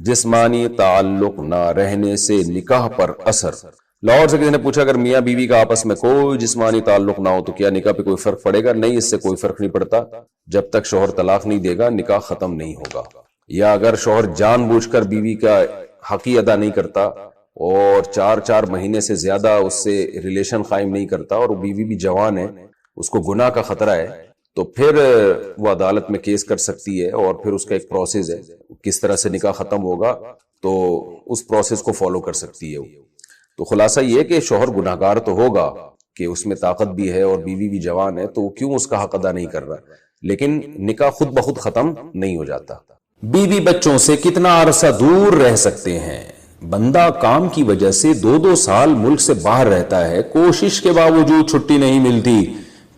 جسمانی تعلق نہ رہنے سے نکاح پر اثر۔ لاہور سے کسی نے پوچھا اگر میاں بیوی کا آپس میں کوئی جسمانی تعلق نہ ہو تو کیا نکاح پہ کوئی فرق پڑے گا؟ نہیں، اس سے کوئی فرق نہیں پڑتا، جب تک شوہر طلاق نہیں دے گا نکاح ختم نہیں ہوگا۔ یا اگر شوہر جان بوجھ کر بیوی کا حق ہی ادا نہیں کرتا اور 4 مہینے سے زیادہ اس سے ریلیشن قائم نہیں کرتا اور بیوی بھی جوان ہے، اس کو گناہ کا خطرہ ہے، تو پھر وہ عدالت میں کیس کر سکتی ہے اور پھر اس کا ایک پروسیس ہے، کس طرح سے نکاح ختم ہوگا تو اس پروسیس کو فالو کر سکتی ہے۔ تو خلاصہ یہ کہ شوہر گناہگار تو ہوگا کہ اس میں طاقت بھی ہے اور بیوی بھی جوان ہے، تو وہ کیوں اس کا حق ادا نہیں کر رہا، لیکن نکاح خود بخود ختم نہیں ہو جاتا۔ بیوی بچوں سے کتنا عرصہ دور رہ سکتے ہیں؟ بندہ کام کی وجہ سے 2 سال ملک سے باہر رہتا ہے، کوشش کے باوجود چھٹی نہیں ملتی،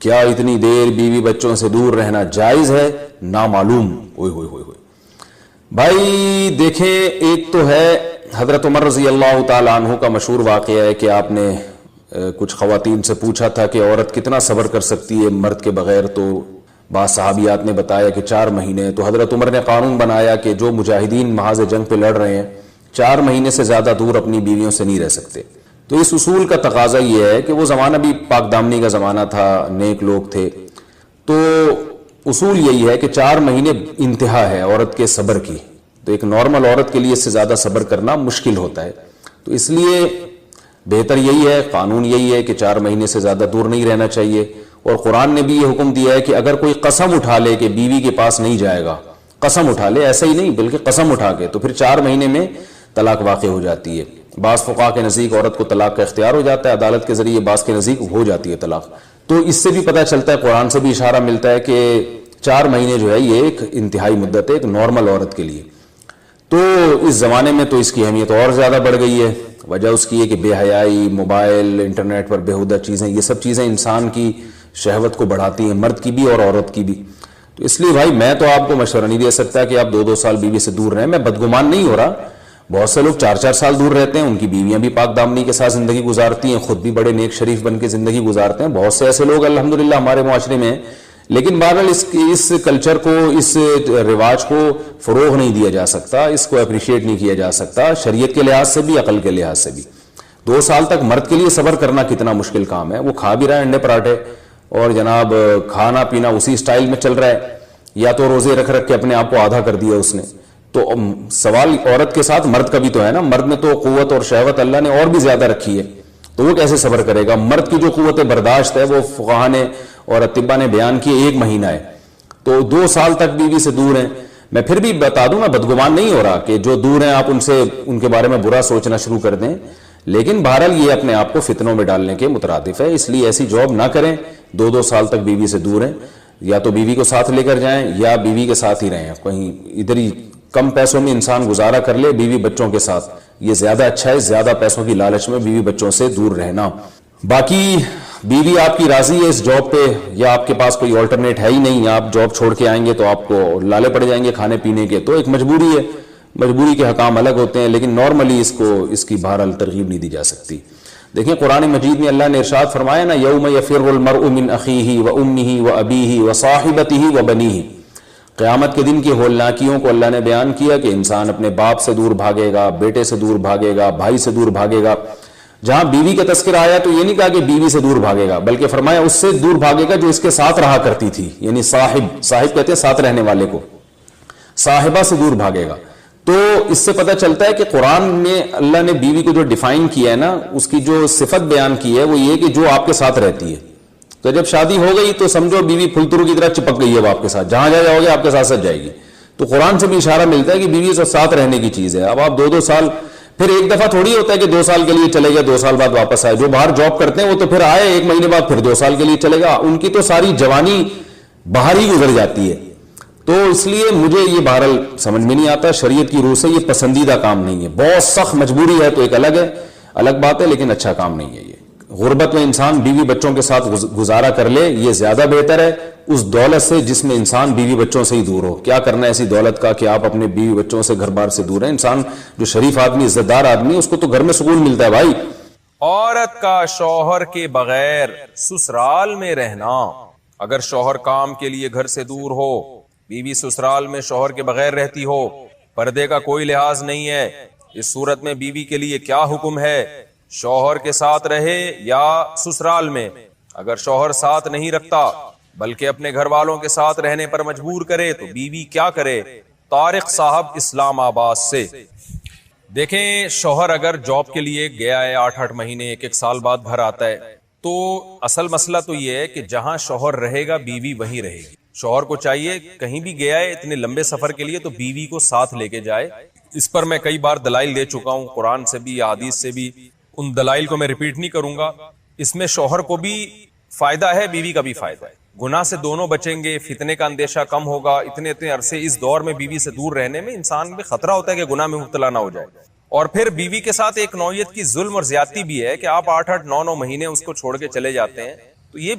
کیا اتنی دیر بیوی بچوں سے دور رہنا جائز ہے؟ نامعلوم۔ اوئے ہوئے ہوئے ہوئے بھائی دیکھیں، ایک تو ہے حضرت عمر رضی اللہ تعالیٰ عنہ کا مشہور واقعہ ہے کہ آپ نے کچھ خواتین سے پوچھا تھا کہ عورت کتنا صبر کر سکتی ہے مرد کے بغیر، تو بعض صحابیات نے بتایا کہ 4 مہینے۔ تو حضرت عمر نے قانون بنایا کہ جو مجاہدین محاذ جنگ پہ لڑ رہے ہیں 4 مہینے سے زیادہ دور اپنی بیویوں سے نہیں رہ سکتے۔ تو اس اصول کا تقاضا یہ ہے کہ وہ زمانہ بھی پاک دامنی کا زمانہ تھا، نیک لوگ تھے، تو اصول یہی ہے کہ 4 مہینے انتہا ہے عورت کے صبر کی، تو ایک نارمل عورت کے لیے اس سے زیادہ صبر کرنا مشکل ہوتا ہے، تو اس لیے بہتر یہی ہے، قانون یہی ہے کہ 4 مہینے سے زیادہ دور نہیں رہنا چاہیے۔ اور قرآن نے بھی یہ حکم دیا ہے کہ اگر کوئی قسم اٹھا لے کہ بیوی کے پاس نہیں جائے گا، قسم اٹھا لے، ایسا ہی نہیں بلکہ قسم اٹھا کے، تو پھر 4 مہینے میں طلاق واقع ہو جاتی ہے۔ بعض فقہاء کے نزدیک عورت کو طلاق کا اختیار ہو جاتا ہے عدالت کے ذریعے، بعض کے نزدیک ہو جاتی ہے طلاق۔ تو اس سے بھی پتہ چلتا ہے، قرآن سے بھی اشارہ ملتا ہے کہ 4 مہینے جو ہے یہ ایک انتہائی مدت ہے ایک نارمل عورت کے لیے۔ تو اس زمانے میں تو اس کی اہمیت اور زیادہ بڑھ گئی ہے، وجہ اس کی ہے کہ بے حیائی، موبائل، انٹرنیٹ پر بےہودہ چیزیں، یہ سب چیزیں انسان کی شہوت کو بڑھاتی ہیں، مرد کی بھی اور عورت کی بھی۔ تو اس لیے بھائی میں تو آپ کو مشورہ نہیں دے سکتا کہ آپ 2 سال بیوی سے دور رہیں، میں بدگمان نہیں ہو رہا، بہت سے لوگ 4 سال دور رہتے ہیں، ان کی بیویاں بھی پاک دامنی کے ساتھ زندگی گزارتی ہیں، خود بھی بڑے نیک شریف بن کے زندگی گزارتے ہیں، بہت سے ایسے لوگ الحمدللہ ہمارے معاشرے میں ہیں، لیکن بہرحال اس کلچر کو، اس رواج کو فروغ نہیں دیا جا سکتا، اس کو اپریشیٹ نہیں کیا جا سکتا، شریعت کے لحاظ سے بھی، عقل کے لحاظ سے بھی۔ 2 سال تک مرد کے لیے صبر کرنا کتنا مشکل کام ہے، وہ کھا بھی رہا ہے انڈے پراٹھے اور جناب کھانا پینا اسی سٹائل میں چل رہا ہے، یا تو روزے رکھ کے اپنے آپ کو آدھا کر دیا اس نے۔ تو سوال عورت کے ساتھ مرد کا بھی تو ہے نا، مرد میں تو قوت اور شہوت اللہ نے اور بھی زیادہ رکھی ہے، تو وہ کیسے صبر کرے گا؟ مرد کی جو قوت برداشت ہے وہ فقہاء نے اور اطباء نے بیان کی 1 مہینہ ہے، تو 2 سال تک بیوی سے دور ہیں۔ میں پھر بھی بتا دوں، میں بدگمان نہیں ہو رہا کہ جو دور ہیں آپ ان کے بارے میں برا سوچنا شروع کر دیں، لیکن بہرحال یہ اپنے آپ کو فتنوں میں ڈالنے کے مترادف ہے، اس لیے ایسی جاب نہ کریں 2 سال تک بیوی سے دور ہیں، یا تو بیوی کو ساتھ لے کر جائیں یا بیوی کے ساتھ ہی رہیں، کہیں ادھر ہی کم پیسوں میں انسان گزارا کر لے بیوی بچوں کے ساتھ، یہ زیادہ اچھا ہے، زیادہ پیسوں کی لالچ میں بیوی بچوں سے دور رہنا۔ باقی بیوی آپ کی راضی ہے اس جاب پہ، یا آپ کے پاس کوئی آلٹرنیٹ ہے ہی نہیں، آپ جاب چھوڑ کے آئیں گے تو آپ کو لالے پڑ جائیں گے کھانے پینے کے، تو ایک مجبوری ہے، مجبوری کے حکام الگ ہوتے ہیں، لیکن نارملی اس کی بہرحال ترغیب نہیں دی جا سکتی۔ دیکھیں قرآن مجید میں اللہ نے ارشاد فرمایا نا، یوم یفر المرء من اخیہ وامہ وابیہ وصاحبتہ وبنیہ، قیامت کے دن کی ہولناکیوں کو اللہ نے بیان کیا کہ انسان اپنے باپ سے دور بھاگے گا، بیٹے سے دور بھاگے گا، بھائی سے دور بھاگے گا۔ جہاں بیوی کا تذکرہ آیا تو یہ نہیں کہا کہ بیوی سے دور بھاگے گا، بلکہ فرمایا اس سے دور بھاگے گا جو اس کے ساتھ رہا کرتی تھی، یعنی صاحب کہتے ہیں ساتھ رہنے والے کو، صاحبہ سے دور بھاگے گا۔ تو اس سے پتہ چلتا ہے کہ قرآن میں اللہ نے بیوی کو جو ڈیفائن کیا ہے نا، اس کی جو صفت بیان کی ہے وہ یہ کہ جو آپ کے ساتھ رہتی ہے۔ تو جب شادی ہو گئی تو سمجھو بیوی پھلترو کی طرح چپک گئی ہے آپ کے ساتھ، جہاں جاؤ گے آپ کے ساتھ ساتھ جائے گی۔ تو قرآن سے بھی اشارہ ملتا ہے کہ بیوی سے ساتھ رہنے کی چیز ہے۔ اب آپ 2 سال، پھر ایک دفعہ تھوڑی ہوتا ہے کہ 2 سال کے لیے چلے گئے 2 سال بعد واپس آئے، جو باہر جاب کرتے ہیں وہ تو پھر آئے 1 مہینے بعد پھر 2 سال کے لیے چلے گا، ان کی تو ساری جوانی باہر ہی گزر جاتی ہے۔ تو اس لیے مجھے یہ بہرحال سمجھ میں نہیں آتا، شریعت کی روح سے یہ پسندیدہ کام نہیں ہے، بہت سخت مجبوری ہے تو ایک الگ بات ہے، لیکن اچھا کام نہیں ہے یہ۔ غربت میں انسان بیوی بچوں کے ساتھ گزارا کر لے، یہ زیادہ بہتر ہے اس دولت سے جس میں انسان بیوی بچوں سے ہی دور ہو۔ کیا کرنا ہے ایسی دولت کا کہ آپ اپنے بیوی بچوں سے گھر بار سے دور ہیں؟ انسان جو شریف آدمی، عزت دار آدمی، اس کو تو گھر میں سکون ملتا ہے بھائی۔ عورت کا شوہر کے بغیر سسرال میں رہنا، اگر شوہر کام کے لیے گھر سے دور ہو، بیوی سسرال میں شوہر کے بغیر رہتی ہو، پردے کا کوئی لحاظ نہیں ہے۔ اس صورت میں بیوی کے لیے کیا حکم ہے؟ شوہر کے ساتھ رہے یا سسرال میں؟ اگر شوہر ساتھ نہیں رکھتا بلکہ اپنے گھر والوں کے ساتھ رہنے پر مجبور کرے تو بیوی کیا کرے؟ طارق صاحب اسلام آباد سے۔ دیکھیں، شوہر اگر جاب کے لیے گیا ہے 8-8 مہینے 1-1 سال بعد گھر آتا ہے تو اصل مسئلہ تو یہ ہے کہ جہاں شوہر رہے گا بیوی وہیں رہے گی۔ شوہر کو چاہیے کہیں بھی گیا ہے اتنے لمبے سفر کے لیے تو بیوی کو ساتھ لے کے جائے۔ اس پر میں کئی بار دلائل دے چکا ہوں، قرآن سے بھی حدیث سے بھی، ان دلائل کو میں ریپیٹ نہیں کروں گا۔ اس میں شوہر کو بھی فائدہ ہے، بیوی کا بھی فائدہ ہے، گناہ سے دونوں بچیں گے، فتنے کا اندیشہ کم ہوگا۔ اتنے عرصے اس دور میں بیوی سے دور رہنے میں انسان میں خطرہ ہوتا ہے کہ گناہ میں مبتلا نہ ہو جائے۔ اور پھر بیوی کے ساتھ ایک نوعیت کی ظلم اور زیادتی بھی ہے کہ آپ 8-8 9-9 مہینے اس کو چھوڑ کے چلے جاتے ہیں تو یہ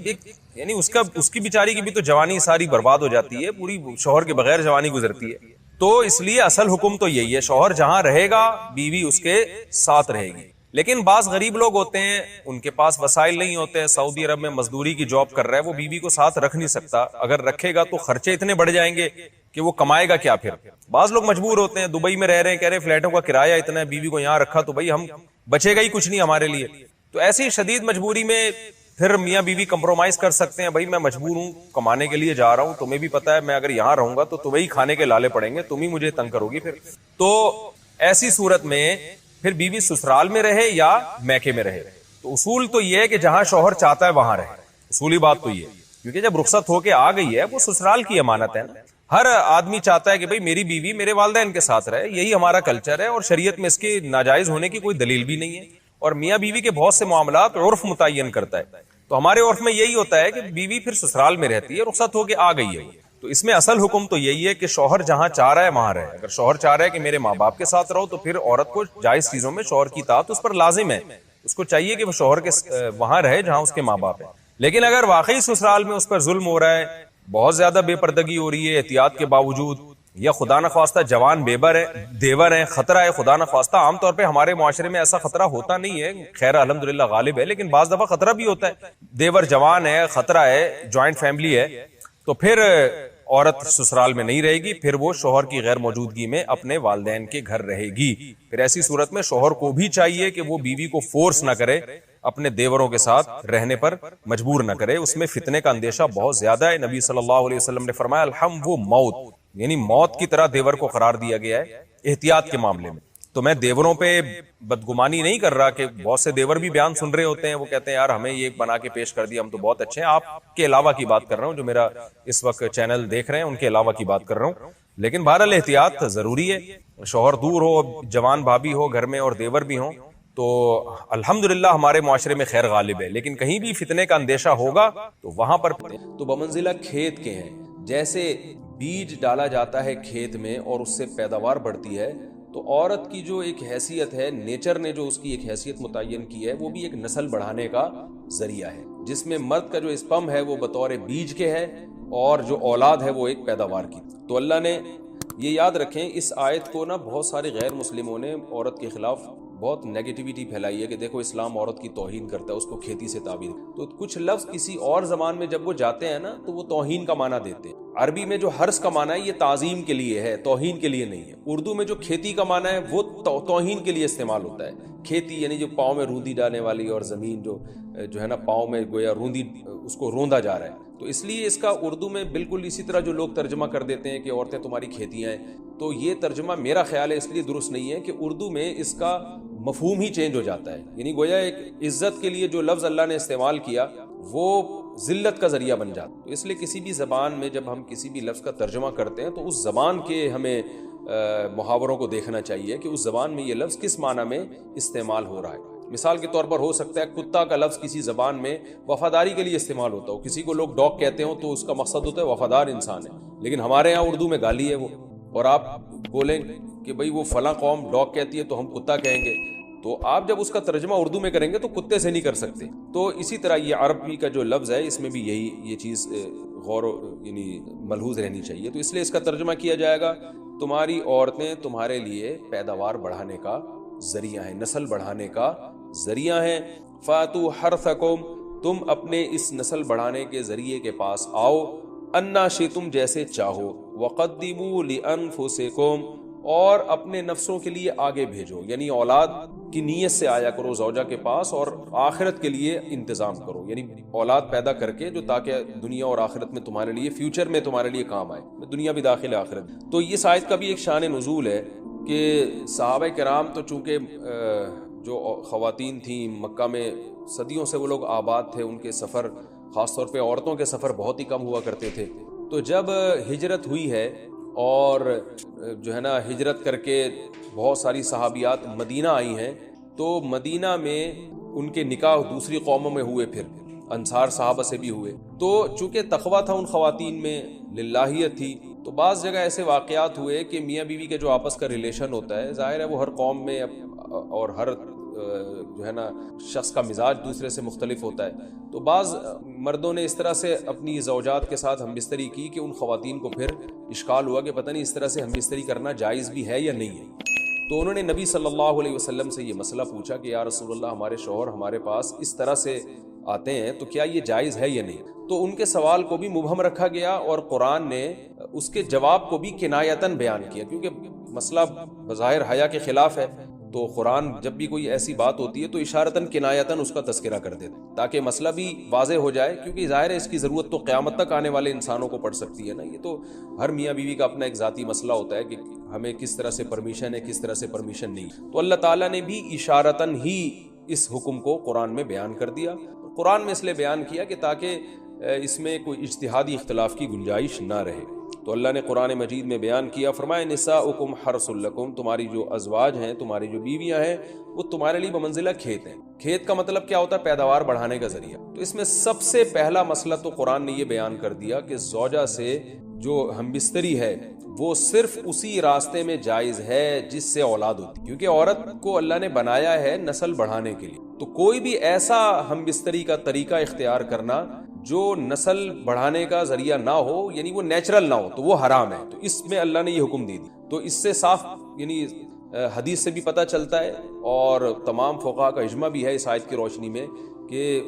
یعنی اس کی بیچاری کی بھی تو جوانی ساری برباد ہو جاتی ہے، پوری شوہر کے بغیر جوانی گزرتی ہے۔ تو اس لیے اصل حکم تو یہی ہے، شوہر جہاں رہے گا بیوی اس کے ساتھ رہے گی۔ لیکن بعض غریب لوگ ہوتے ہیں، ان کے پاس وسائل نہیں ہوتے ہیں، سعودی عرب میں مزدوری کی جاب کر رہا ہے، وہ بیوی کو ساتھ رکھ نہیں سکتا، اگر رکھے گا تو خرچے اتنے بڑھ جائیں گے کہ وہ کمائے گا کیا پھر۔ بعض لوگ مجبور ہوتے ہیں، دبئی میں رہ رہے ہیں، کہہ رہے ہیں فلیٹوں کا کرایہ اتنا ہے، بیوی کو یہاں رکھا تو بھائی ہم بچے گا ہی کچھ نہیں ہمارے لیے۔ تو ایسی شدید مجبوری میں پھر میاں بیوی کمپرومائز کر سکتے ہیں، بھائی میں مجبور ہوں، کمانے کے لیے جا رہا ہوں، تمہیں بھی پتا ہے میں اگر یہاں رہوں گا تو تمہیں ہی کھانے کے لالے پڑیں گے، تم ہی مجھے تنگ کرو گی پھر۔ تو ایسی صورت میں پھر بیوی سسرال میں رہے یا میکے میں رہے، تو اصول تو یہ ہے کہ جہاں شوہر چاہتا ہے وہاں رہے، اصولی بات تو یہ ہے، کیونکہ جب رخصت ہو کے آ گئی ہے وہ سسرال کی امانت ہے نا۔ ہر آدمی چاہتا ہے کہ بھئی میری بیوی میرے والدین کے ساتھ رہے، یہی ہمارا کلچر ہے، اور شریعت میں اس کے ناجائز ہونے کی کوئی دلیل بھی نہیں ہے، اور میاں بیوی کے بہت سے معاملات عرف متعین کرتا ہے، تو ہمارے عرف میں یہی ہوتا ہے کہ بیوی پھر سسرال میں رہتی ہے، رخصت ہو کے آ گئی ہے، تو اس میں اصل حکم تو یہی ہے کہ شوہر جہاں چاہ رہا ہے وہاں رہے۔ اگر شوہر چاہ رہا ہے کہ میرے ماں باپ کے ساتھ رہو تو پھر عورت کو جائز چیزوں میں شوہر کی اطاعت اس پر لازم ہے، اس کو چاہیے کہ وہ شوہر کے وہاں رہے جہاں اس کے ماں باپ ہیں۔ لیکن اگر واقعی سسرال میں اس پر ظلم ہو رہا ہے، بہت زیادہ بے پردگی ہو رہی ہے احتیاط کے باوجود، یا خدا نخواستہ جوان دیور ہیں، خطرہ ہے خدا نخواستہ، عام طور پہ ہمارے معاشرے میں ایسا خطرہ ہوتا نہیں ہے، خیر الحمدللہ غالب ہے، لیکن بعض دفعہ خطرہ بھی ہوتا ہے، دیور جوان ہے، خطرہ ہے، جوائنٹ فیملی ہے، تو پھر عورت سسرال میں نہیں رہے گی، پھر وہ شوہر کی غیر موجودگی میں اپنے والدین کے گھر رہے گی۔ پھر ایسی صورت میں شوہر کو بھی چاہیے کہ وہ بیوی کو فورس نہ کرے، اپنے دیوروں کے ساتھ رہنے پر مجبور نہ کرے، اس میں فتنے کا اندیشہ بہت زیادہ ہے۔ نبی صلی اللہ علیہ وسلم نے فرمایا الحم وہ موت، یعنی موت کی طرح دیور کو قرار دیا گیا ہے احتیاط کے معاملے میں۔ تو میں دیوروں پہ بدگمانی نہیں کر رہا کہ بہت سے دیور بھی بیان سن رہے ہوتے ہیں، وہ کہتے ہیں یار ہمیں یہ بنا کے پیش کر دیا، ہم تو بہت اچھے ہیں، آپ کے علاوہ کی بات کر رہا ہوں، جو میرا اس وقت چینل دیکھ رہے ہیں ان کے علاوہ کی بات کر رہا ہوں۔ لیکن بہرحال احتیاط ضروری ہے، شوہر دور ہو، جوان بھابھی ہو گھر میں اور دیور بھی ہوں تو الحمدللہ ہمارے معاشرے میں خیر غالب ہے، لیکن کہیں بھی فتنے کا اندیشہ ہوگا تو وہاں پر تو بمنزلہ کھیت کے ہیں، جیسے بیج ڈالا جاتا ہے کھیت میں اور اس سے پیداوار بڑھتی ہے، تو عورت کی جو ایک حیثیت ہے، نیچر نے جو اس کی ایک حیثیت متعین کی ہے، وہ بھی ایک نسل بڑھانے کا ذریعہ ہے، جس میں مرد کا جو اسپم ہے وہ بطور بیج کے ہے اور جو اولاد ہے وہ ایک پیداوار کی۔ تو اللہ نے یہ یاد رکھیں، اس آیت کو نا بہت سارے غیر مسلموں نے عورت کے خلاف بہت نیگیٹیوٹی پھیلائی ہے کہ دیکھو اسلام عورت کی توہین کرتا ہے، اس کو کھیتی سے تعبیر، تو کچھ لفظ کسی اور زبان میں جب وہ جاتے ہیں نا تو وہ توہین کا معنی دیتے ہیں۔ عربی میں جو حرث کا معنی ہے یہ تعظیم کے لیے ہے، توہین کے لیے نہیں ہے۔ اردو میں جو کھیتی کا معنی ہے وہ توہین کے لیے استعمال ہوتا ہے۔ کھیتی یعنی جو پاؤں میں روندی ڈالنے والی، اور زمین جو ہے نا پاؤں میں گویا روندی، اس کو روندا جا رہا ہے، تو اس لیے اس کا اردو میں بالکل اسی طرح جو لوگ ترجمہ کر دیتے ہیں کہ عورتیں تمہاری کھیتیاں ہیں، تو یہ ترجمہ میرا خیال ہے اس لیے درست نہیں ہے کہ اردو میں اس کا مفہوم ہی چینج ہو جاتا ہے، یعنی گویا ایک عزت کے لیے جو لفظ اللہ نے استعمال کیا وہ ذلت کا ذریعہ بن جاتا ہے۔ تو اس لیے کسی بھی زبان میں جب ہم کسی بھی لفظ کا ترجمہ کرتے ہیں تو اس زبان کے ہمیں محاوروں کو دیکھنا چاہیے کہ اس زبان میں یہ لفظ کس معنی میں استعمال ہو رہا ہے۔ مثال کے طور پر ہو سکتا ہے کتا کا لفظ کسی زبان میں وفاداری کے لیے استعمال ہوتا ہو، کسی کو لوگ ڈاگ کہتے ہوں تو اس کا مقصد ہوتا ہے وفادار انسان ہے، لیکن ہمارے یہاں اردو میں گالی ہے وہ، اور آپ بولیں کہ بھئی وہ فلاں قوم ڈاگ کہتی ہے تو ہم کتا کہیں گے، تو آپ جب اس کا ترجمہ اردو میں کریں گے تو کتے سے نہیں کر سکتے۔ تو اسی طرح یہ عربی کا جو لفظ ہے اس میں بھی یہ چیز غور یعنی ملحوظ رہنی چاہیے، تو اس لیے اس کا ترجمہ کیا جائے گا تمہاری عورتیں تمہارے لیے پیداوار بڑھانے کا ذریعہ ہیں، نسل بڑھانے کا ذریعہ ہیں۔ فاتو حرثکم، تم اپنے اس نسل بڑھانے کے ذریعے کے پاس آؤ، انا شئتم، جیسے چاہو، وقدموا لانفسکم، اور اپنے نفسوں کے لیے آگے بھیجو، یعنی اولاد کی نیت سے آیا کرو زوجہ کے پاس، اور آخرت کے لیے انتظام کرو، یعنی اولاد پیدا کر کے جو تاکہ دنیا اور آخرت میں تمہارے لیے، فیوچر میں تمہارے لیے کام آئے، دنیا بھی داخل ہے آخرت۔ تو یہ آیت کا بھی ایک شان نزول ہے کہ صحابہ کرام تو چونکہ جو خواتین تھیں مکہ میں صدیوں سے وہ لوگ آباد تھے، ان کے سفر خاص طور پہ عورتوں کے سفر بہت ہی کم ہوا کرتے تھے۔ تو جب ہجرت ہوئی ہے اور جو ہے نا ہجرت کر کے بہت ساری صحابیات مدینہ آئی ہیں، تو مدینہ میں ان کے نکاح دوسری قوموں میں ہوئے، پھر انصار صحابہ سے بھی ہوئے۔ تو چونکہ تقویٰ تھا ان خواتین میں، للہیت تھی، تو بعض جگہ ایسے واقعات ہوئے کہ میاں بیوی کے جو آپس کا ریلیشن ہوتا ہے، ظاہر ہے وہ ہر قوم میں اور ہر جو ہے نا شخص کا مزاج دوسرے سے مختلف ہوتا ہے، تو بعض مردوں نے اس طرح سے اپنی زوجات کے ساتھ ہم بستری کی کہ ان خواتین کو پھر اشکال ہوا کہ پتہ نہیں اس طرح سے ہم بستری کرنا جائز بھی ہے یا نہیں ہے۔ تو انہوں نے نبی صلی اللہ علیہ وسلم سے یہ مسئلہ پوچھا کہ یا رسول اللہ، ہمارے شوہر ہمارے پاس اس طرح سے آتے ہیں تو کیا یہ جائز ہے یا نہیں؟ تو ان کے سوال کو بھی مبہم رکھا گیا، اور قرآن نے اس کے جواب کو بھی کنایتاً بیان کیا، کیونکہ مسئلہ بظاہر حیا کے خلاف ہے، تو قرآن جب بھی کوئی ایسی بات ہوتی ہے تو اشارتاً کنایتاً اس کا تذکرہ کر دیتا ہے تاکہ مسئلہ بھی واضح ہو جائے، کیونکہ ظاہر ہے اس کی ضرورت تو قیامت تک آنے والے انسانوں کو پڑ سکتی ہے نا۔ یہ تو ہر میاں بیوی کا اپنا ایک ذاتی مسئلہ ہوتا ہے کہ ہمیں کس طرح سے پرمیشن ہے، کس طرح سے پرمیشن نہیں۔ تو اللہ تعالیٰ نے بھی اشارتاً ہی اس حکم کو قرآن میں بیان کر دیا۔ قرآن میں اس لیے بیان کیا کہ تاکہ اس میں کوئی اجتہادی اختلاف کی گنجائش نہ رہے۔ تو اللہ نے قرآن مجید میں بیان کیا، فرمایا نساؤکم حرث لکم، تمہاری جو ازواج ہیں، تمہاری جو بیویاں ہیں، وہ تمہارے لیے بمنزلہ کھیت ہیں۔ کھیت کا مطلب کیا ہوتا ہے؟ پیداوار بڑھانے کا ذریعہ۔ تو اس میں سب سے پہلا مسئلہ تو قرآن نے یہ بیان کر دیا کہ زوجہ سے جو ہم بستری ہے وہ صرف اسی راستے میں جائز ہے جس سے اولاد ہوتی، کیونکہ عورت کو اللہ نے بنایا ہے نسل بڑھانے کے لیے۔ تو کوئی بھی ایسا ہم بستری کا طریقہ اختیار کرنا جو نسل بڑھانے کا ذریعہ نہ ہو، یعنی وہ نیچرل نہ ہو، تو وہ حرام ہے۔ تو اس میں اللہ نے یہ حکم دے دی۔ تو اس سے صاف یعنی حدیث سے بھی پتہ چلتا ہے، اور تمام فقہاء کا اجماع بھی ہے اس آیت کی روشنی میں کہ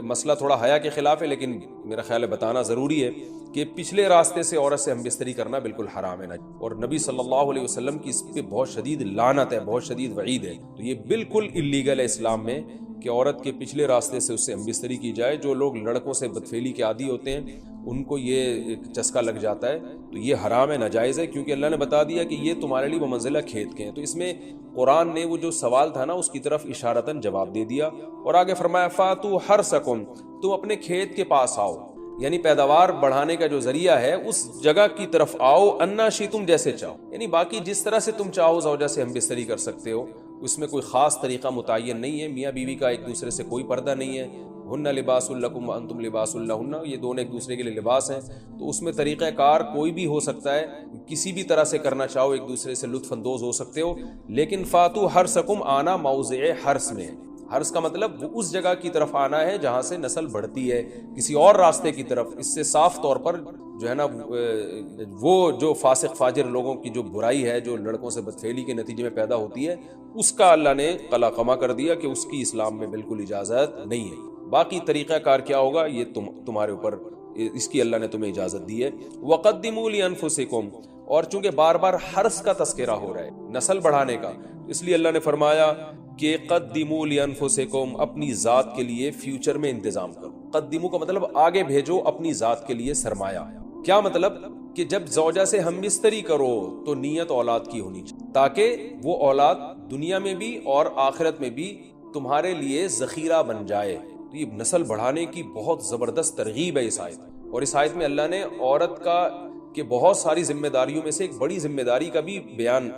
مسئلہ تھوڑا حیا کے خلاف ہے، لیکن میرا خیال ہے بتانا ضروری ہے کہ پچھلے راستے سے عورت سے ہم بستری کرنا بالکل حرام ہے، اور نبی صلی اللہ علیہ وسلم کی اس پہ بہت شدید لعنت ہے، بہت شدید وعید ہے۔ تو یہ بالکل اللیگل ہے اسلام میں کہ عورت کے پچھلے راستے سے اس سے ہم بستری کی جائے۔ جو لوگ لڑکوں سے بدفعلی کے عادی ہوتے ہیں ان کو یہ ایک چسکا لگ جاتا ہے، تو یہ حرام ہے، ناجائز ہے، کیونکہ اللہ نے بتا دیا کہ یہ تمہارے لیے بمنزلہ کھیت کے ہیں۔ تو اس میں قرآن نے وہ جو سوال تھا نا اس کی طرف اشارتاً جواب دے دیا، اور آگے فرمایا فاتو حرثکم، تم اپنے کھیت کے پاس آؤ، یعنی پیداوار بڑھانے کا جو ذریعہ ہے اس جگہ کی طرف آؤ، انا شئتم، جیسے چاہو، یعنی باقی جس طرح سے تم چاہو زوجہ سے ہم بستری کر سکتے ہو، اس میں کوئی خاص طریقہ متعین نہیں ہے۔ میاں بیوی کا ایک دوسرے سے کوئی پردہ نہیں ہے، ہن لباس لکم وانتم لباس لہن، یہ دونوں ایک دوسرے کے لیے لباس ہیں۔ تو اس میں طریقہ کار کوئی بھی ہو سکتا ہے، کسی بھی طرح سے کرنا چاہو ایک دوسرے سے لطف اندوز ہو سکتے ہو، لیکن فاتو حرثکم، آنا موضع حرث میں ہے۔ حرث کا مطلب وہ اس جگہ کی طرف آنا ہے جہاں سے نسل بڑھتی ہے، کسی اور راستے کی طرف۔ اس سے صاف طور پر جو ہے نا وہ جو فاسق فاجر لوگوں کی جو برائی ہے، جو لڑکوں سے بدفعلی کے نتیجے میں پیدا ہوتی ہے، اس کا اللہ نے قلع قمع کر دیا کہ اس کی اسلام میں بالکل اجازت نہیں ہے۔ باقی طریقہ کار کیا ہوگا یہ تمہارے اوپر، اس کی اللہ نے تمہیں اجازت دی ہے۔ وَقَدِّمُوا لِأَنفُسِكُمْ، اور چونکہ بار بار حرث کا تذکرہ ہو رہا ہے، نسل بڑھانے کا، اس لیے اللہ نے فرمایا کہ قدموا لانفسکم، اپنی ذات کے لیے فیوچر میں انتظام کرو۔ قدموا کا مطلب آگے بھیجو اپنی ذات کے لیے سرمایہ۔ کیا مطلب؟ کہ جب زوجہ سے ہم بستری کرو تو نیت اولاد کی ہونی چاہیے، تاکہ وہ اولاد دنیا میں بھی اور آخرت میں بھی تمہارے لیے ذخیرہ بن جائے۔ تو یہ نسل بڑھانے کی بہت زبردست ترغیب ہے اس آیت میں، اور اس آیت میں اللہ نے عورت کا کہ بہت ساری ذمہ داریوں میں سے ایک بڑی ذمہ داری کا بھی بیان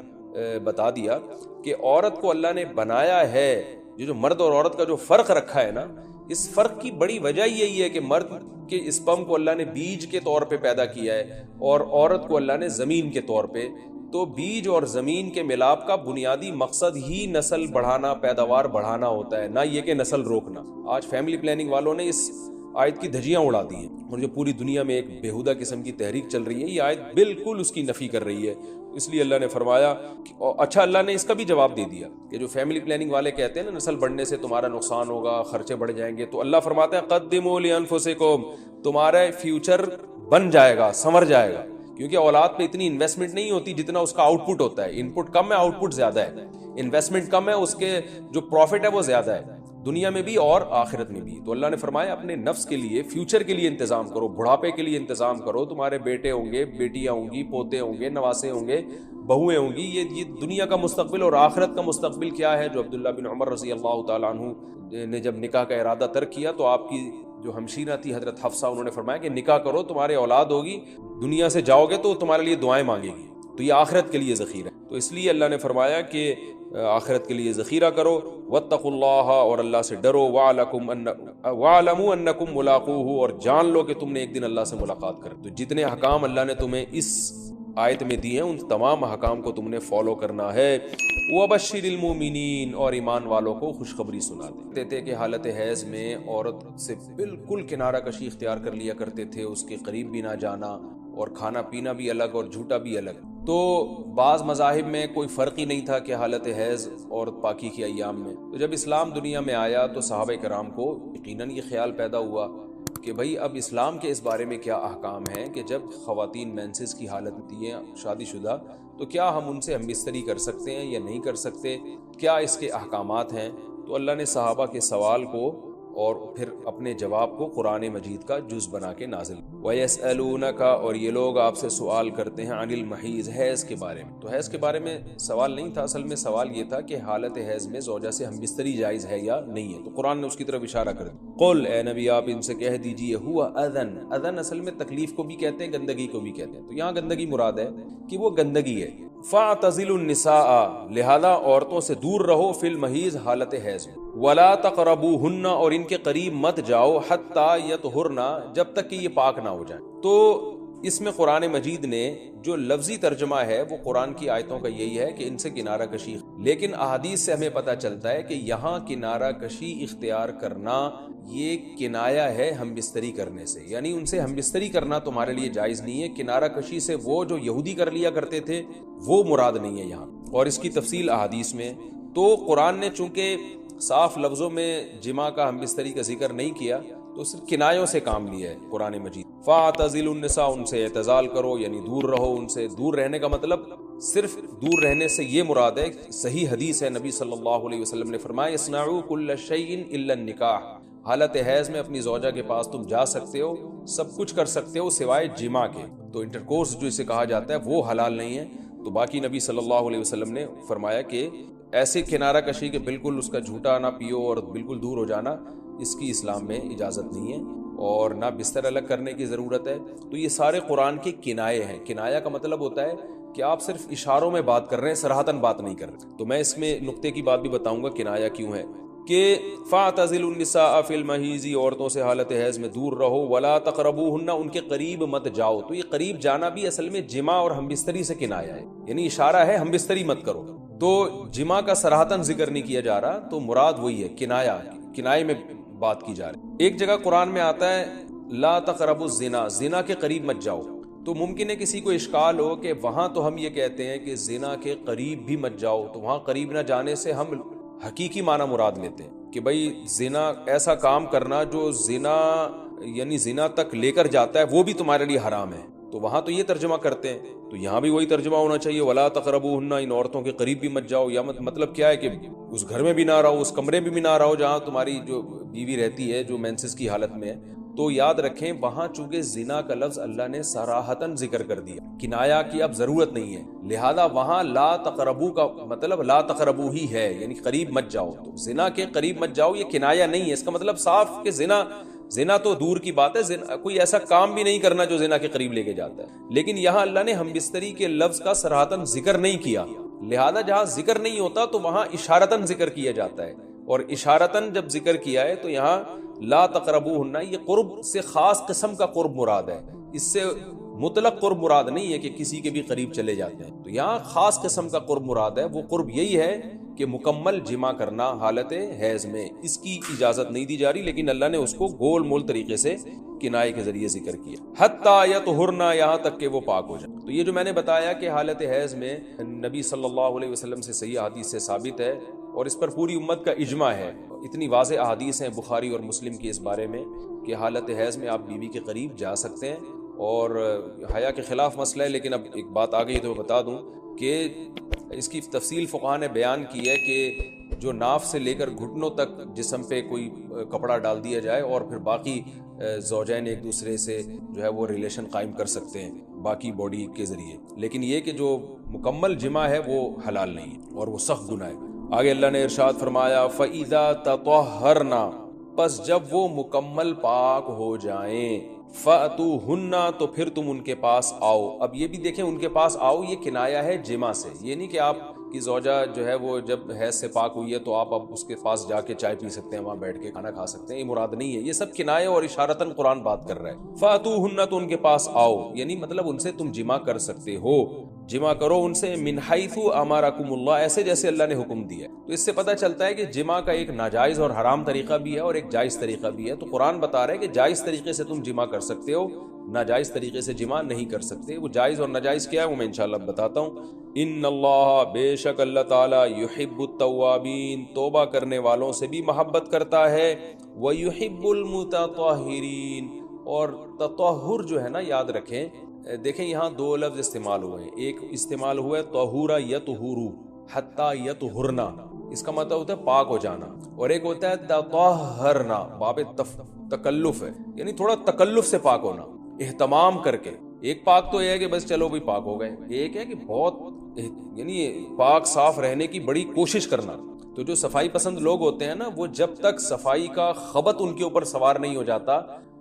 بتا دیا کہ عورت کو اللہ نے بنایا ہے، جو مرد اور عورت کا جو فرق رکھا ہے نا، اس فرق کی بڑی وجہ یہی ہے کہ مرد کے اسپرم کو اللہ نے بیج کے طور پہ پیدا کیا ہے، اور عورت کو اللہ نے زمین کے طور پہ۔ تو بیج اور زمین کے ملاپ کا بنیادی مقصد ہی نسل بڑھانا، پیداوار بڑھانا ہوتا ہے، نہ یہ کہ نسل روکنا۔ آج فیملی پلاننگ والوں نے اس آیت کی دھجیاں اڑا دی ہیں، اور جو پوری دنیا میں ایک بےہودہ قسم کی تحریک چل رہی ہے، یہ آیت بالکل اس کی نفی کر رہی ہے۔ اس لیے اللہ نے فرمایا اچھا، اللہ نے اس کا بھی جواب دے دیا کہ جو فیملی پلاننگ والے کہتے ہیں نا نسل بڑھنے سے تمہارا نقصان ہوگا، خرچے بڑھ جائیں گے، تو اللہ فرماتا ہے قدموا لانفسکم، تمہارا فیوچر بن جائے گا، سنور جائے گا، کیونکہ اولاد پہ اتنی انویسٹمنٹ نہیں ہوتی جتنا اس کا آؤٹ پٹ ہوتا ہے. ان پٹ کم ہے, آؤٹ پٹ زیادہ ہے. انویسٹمنٹ کم ہے, اس کے جو پروفٹ ہے وہ زیادہ ہے, دنیا میں بھی اور آخرت میں بھی. تو اللہ نے فرمایا اپنے نفس کے لیے, فیوچر کے لیے انتظام کرو, بڑھاپے کے لیے انتظام کرو. تمہارے بیٹے ہوں گے, بیٹیاں ہوں گی, پوتے ہوں گے, نواسے ہوں گے, بہویں ہوں گی. یہ دنیا کا مستقبل اور آخرت کا مستقبل کیا ہے. جو عبداللہ بن عمر رضی اللہ تعالیٰ عنہ نے جب نکاح کا ارادہ ترک کیا تو آپ کی جو ہمشیرہ تھی حضرت حفصہ, انہوں نے فرمایا کہ نکاح کرو, تمہارے اولاد ہوگی, دنیا سے جاؤ گے تو تمہارے لیے دعائیں مانگے گی. تو یہ آخرت کے لیے ذخیرہ ہے. تو اس لیے اللہ نے فرمایا کہ آخرت کے لیے ذخیرہ کرو. واتقوا اللہ, اور اللہ سے ڈرو. واعلموا انکم ملاقوہ, اور جان لو کہ تم نے ایک دن اللہ سے ملاقات کر. تو جتنے احکام اللہ نے تمہیں اس آیت میں دی ہیں ان تمام احکام کو تم نے فالو کرنا ہے. وبشر المؤمنین, اور ایمان والوں کو خوشخبری سنا دے. تھے کہ حالت حیض میں عورت سے بالکل کنارہ کشی اختیار کر لیا کرتے تھے, اس کے قریب بھی نہ جانا, اور کھانا پینا بھی الگ اور جھوٹا بھی الگ. تو بعض مذاہب میں کوئی فرق ہی نہیں تھا کہ حالت حیض اور پاکی کے ایام میں. تو جب اسلام دنیا میں آیا تو صحابہ کرام کو یقیناً یہ خیال پیدا ہوا کہ بھئی اب اسلام کے اس بارے میں کیا احکام ہیں کہ جب خواتین مینسز کی حالت ہوتی ہیں شادی شدہ, تو کیا ہم ان سے ہم بستری کر سکتے ہیں یا نہیں کر سکتے, کیا اس کے احکامات ہیں. تو اللہ نے صحابہ کے سوال کو اور پھر اپنے جواب کو قرآن مجید کا جز بنا کے نازل. وَيَسْأَلُونَكَ, اور یہ لوگ آپ سے سوال کرتے ہیں, عن المحیض, حیض کے بارے میں. تو حیض کے بارے میں سوال نہیں تھا, اصل میں سوال یہ تھا کہ حالت حیض میں زوجہ سے ہم بستری جائز ہے یا نہیں ہے. تو قرآن نے اس کی طرف اشارہ کر دیا. قل, اے نبی آپ ان سے کہہ دیجئے, ہوا اذن. اذن اصل میں تکلیف کو بھی کہتے ہیں, گندگی کو بھی کہتے ہیں. تو یہاں گندگی مراد ہے کہ وہ گندگی ہے. فاعتزلوا النساء, لہذا عورتوں سے دور رہو, فی المحیض, حالت حیض میں. ولا تقربوہن, اور ان کے قریب مت جاؤ, حتی یطہرن, جب تک کہ یہ پاک نہ ہو جائیں. تو اس میں قرآن مجید نے جو لفظی ترجمہ ہے وہ قرآن کی آیتوں کا یہی ہے کہ ان سے کنارہ کشی, لیکن احادیث سے ہمیں پتہ چلتا ہے کہ یہاں کنارہ کشی اختیار کرنا یہ کنایا ہے ہم بستری کرنے سے, یعنی ان سے ہم بستری کرنا تمہارے لیے جائز نہیں ہے. کنارہ کشی سے وہ جو یہودی کر لیا کرتے تھے وہ مراد نہیں ہے یہاں, اور اس کی تفصیل احادیث میں. تو قرآن نے چونکہ صاف لفظوں میں جماع کا ہم بستری کا ذکر نہیں کیا تو صرف کنایوں سے کام لیا ہے قرآن مجید. فاعتزلوا النساء, ان سے اعتزال کرو, یعنی دور رہو ان سے. دور رہنے کا مطلب صرف دور رہنے سے یہ مراد ہے. صحیح حدیث ہے, نبی صلی اللہ علیہ وسلم نے فرمایا, اصنعوا کل شیء الا النکاح, حالت حیض میں اپنی زوجہ کے پاس تم جا سکتے ہو, سب کچھ کر سکتے ہو سوائے جماع کے. تو انٹرکورس جو اسے کہا جاتا ہے وہ حلال نہیں ہے. تو باقی نبی صلی اللہ علیہ وسلم نے فرمایا کہ ایسے کنارہ کشی کہ بالکل اس کا جھوٹا نہ پیو اور بالکل دور ہو جانا, اس کی اسلام میں اجازت نہیں ہے, اور نہ بستر الگ کرنے کی ضرورت ہے. تو یہ سارے قرآن کے کنائے ہیں. کنایا کا مطلب ہوتا ہے کہ آپ صرف اشاروں میں بات کر رہے ہیں, صراحتاً بات نہیں کر رہے. تو میں اس میں نقطے کی بات بھی بتاؤں گا کنایا کیوں ہے. کہ فاعتزلوا النساء فی المحیض, عورتوں سے حالت حیض میں دور رہو. ولا تقربوہن, ان کے قریب مت جاؤ. تو یہ قریب جانا بھی اصل میں جماع اور ہم بستری سے کنایا ہے, یعنی اشارہ ہے ہم بستری مت کرو. تو جماع کا صراحتاً ذکر نہیں کیا جا رہا, تو مراد وہی ہے کنایا, کنائے میں بات کی جا رہی. ایک جگہ قرآن میں آتا ہے لا تقربوا الزنا, زنا کے قریب مت جاؤ. تو ممکن ہے کسی کو اشکال ہو کہ وہاں تو ہم یہ کہتے ہیں کہ زنا کے قریب بھی مت جاؤ, تو وہاں قریب نہ جانے سے ہم حقیقی معنی مراد لیتے ہیں کہ بھئی زنا ایسا کام کرنا جو زنا یعنی زنا تک لے کر جاتا ہے وہ بھی تمہارے لیے حرام ہے. تو وہاں تو یہ ترجمہ کرتے ہیں, تو یہاں بھی وہی ترجمہ ہونا چاہیے, ولا تقربوہن, ان عورتوں کے قریب بھی مت جاؤ. یا مطلب کیا ہے کہ اس گھر میں بھی نہ رہو, اس کمرے میں بھی نہ رہو جہاں تمہاری جو بیوی رہتی ہے جو مینسز کی حالت میں ہے. تو یاد رکھیں وہاں چونکہ زنا کا لفظ اللہ نے صراحتاً ذکر کر دیا, کنایا کی اب ضرورت نہیں ہے, لہذا وہاں لا تقربو کا مطلب لا تقربو ہی ہے, یعنی قریب مت جاؤ. تو زنا کے قریب مت جاؤ یہ کنایا نہیں ہے, اس کا مطلب صاف کہ زنا تو دور کی بات ہے, کوئی ایسا کام بھی نہیں کرنا جو زنا کے قریب لے کے جاتا ہے. لیکن یہاں اللہ نے ہم بستری کے لفظ کا صراحتاً ذکر نہیں کیا, لہذا جہاں ذکر نہیں ہوتا تو وہاں اشارتاً ذکر کیا جاتا ہے, اور اشارتاً جب ذکر کیا ہے تو یہاں لا تقربوہن, یہ قرب سے خاص قسم کا قرب مراد ہے, اس سے مطلق قرب مراد نہیں ہے کہ کسی کے بھی قریب چلے جاتے ہیں. تو یہاں خاص قسم کا قرب مراد ہے. وہ قرب یہی ہے کہ مکمل جمع کرنا حالت حیض میں, اس کی اجازت نہیں دی جا رہی, لیکن اللہ نے اس کو گول مول طریقے سے کنائے کے ذریعے ذکر کیا. حتی یطہرن, یہاں تک کہ وہ پاک ہو جائے. تو یہ جو میں نے بتایا کہ حالت حیض میں نبی صلی اللہ علیہ وسلم سے صحیح حدیث سے ثابت ہے, اور اس پر پوری امت کا اجماع ہے. اتنی واضح احادیث ہیں بخاری اور مسلم کی اس بارے میں کہ حالت حیض میں آپ بیوی کے قریب جا سکتے ہیں, اور حیا کے خلاف مسئلہ ہے، لیکن اب ایک بات آ گئی تو میں بتا دوں کہ اس کی تفصیل فقہاء نے بیان کی ہے کہ جو ناف سے لے کر گھٹنوں تک جسم پہ کوئی کپڑا ڈال دیا جائے اور پھر باقی زوجین ایک دوسرے سے جو ہے وہ ریلیشن قائم کر سکتے ہیں باقی باڈی کے ذریعے، لیکن یہ کہ جو مکمل جمع ہے وہ حلال نہیں ہے اور وہ سخت گناہ ہے۔ آگے اللہ نے ارشاد فرمایا فَإِذَا تَطَهَّرْنَا، پس جب وہ مکمل پاک ہو جائیں، فَأْتُوهُنَّ، تو پھر تم ان کے پاس آؤ۔ اب یہ بھی دیکھیں ان کے پاس آؤ یہ کنایا ہے جمع سے، یہ نہیں کہ آپ کی زوجہ جو ہے وہ جب حیض سے پاک ہوئی ہے تو آپ اب اس کے پاس جا کے چائے پی سکتے ہیں، وہاں بیٹھ کے کھانا کھا سکتے ہیں، یہ مراد نہیں ہے، یہ سب کنایہ اور اشارتاً قرآن بات کر رہا ہے۔ فَأْتُوهُنَّ، تو ان کے پاس آؤ، یعنی مطلب ان سے تم جمع کر سکتے ہو، جمع کرو ان سے، من حیث امرکم اللہ، ایسے جیسے اللہ نے حکم دیا ہے۔ تو اس سے پتہ چلتا ہے کہ جمع کا ایک ناجائز اور حرام طریقہ بھی ہے اور ایک جائز طریقہ بھی ہے، تو قرآن بتا رہا ہے کہ جائز طریقے سے تم جمع کر سکتے ہو، ناجائز طریقے سے جمع نہیں کر سکتے۔ وہ جائز اور ناجائز کیا ہے وہ میں انشاءاللہ بتاتا ہوں۔ ان اللہ، بے شک اللہ تعالیٰ، یحب التوابین، توبہ کرنے والوں سے بھی محبت کرتا ہے، ویحب المتطہرین، اور تطہر جو ہے نا یاد رکھیں، دیکھیں یہاں دو لفظ استعمال ہوئے ہیں، ایک استعمال ہوا ہے طہورا یطہرو حتی یطہرنا، اس کا مطلب ہوتا ہے پاک ہو جانا، اور ایک ہوتا ہے تطہرنا، باب تکلف ہے، یعنی تھوڑا تکلف سے پاک ہونا، اہتمام کر کے۔ ایک پاک تو یہ ہے کہ بس چلو بھی پاک ہو گئے، ایک ہے کہ بہت یعنی پاک صاف رہنے کی بڑی کوشش کرنا۔ تو جو صفائی پسند لوگ ہوتے ہیں نا، وہ جب تک صفائی کا خبط ان کے اوپر سوار نہیں ہو جاتا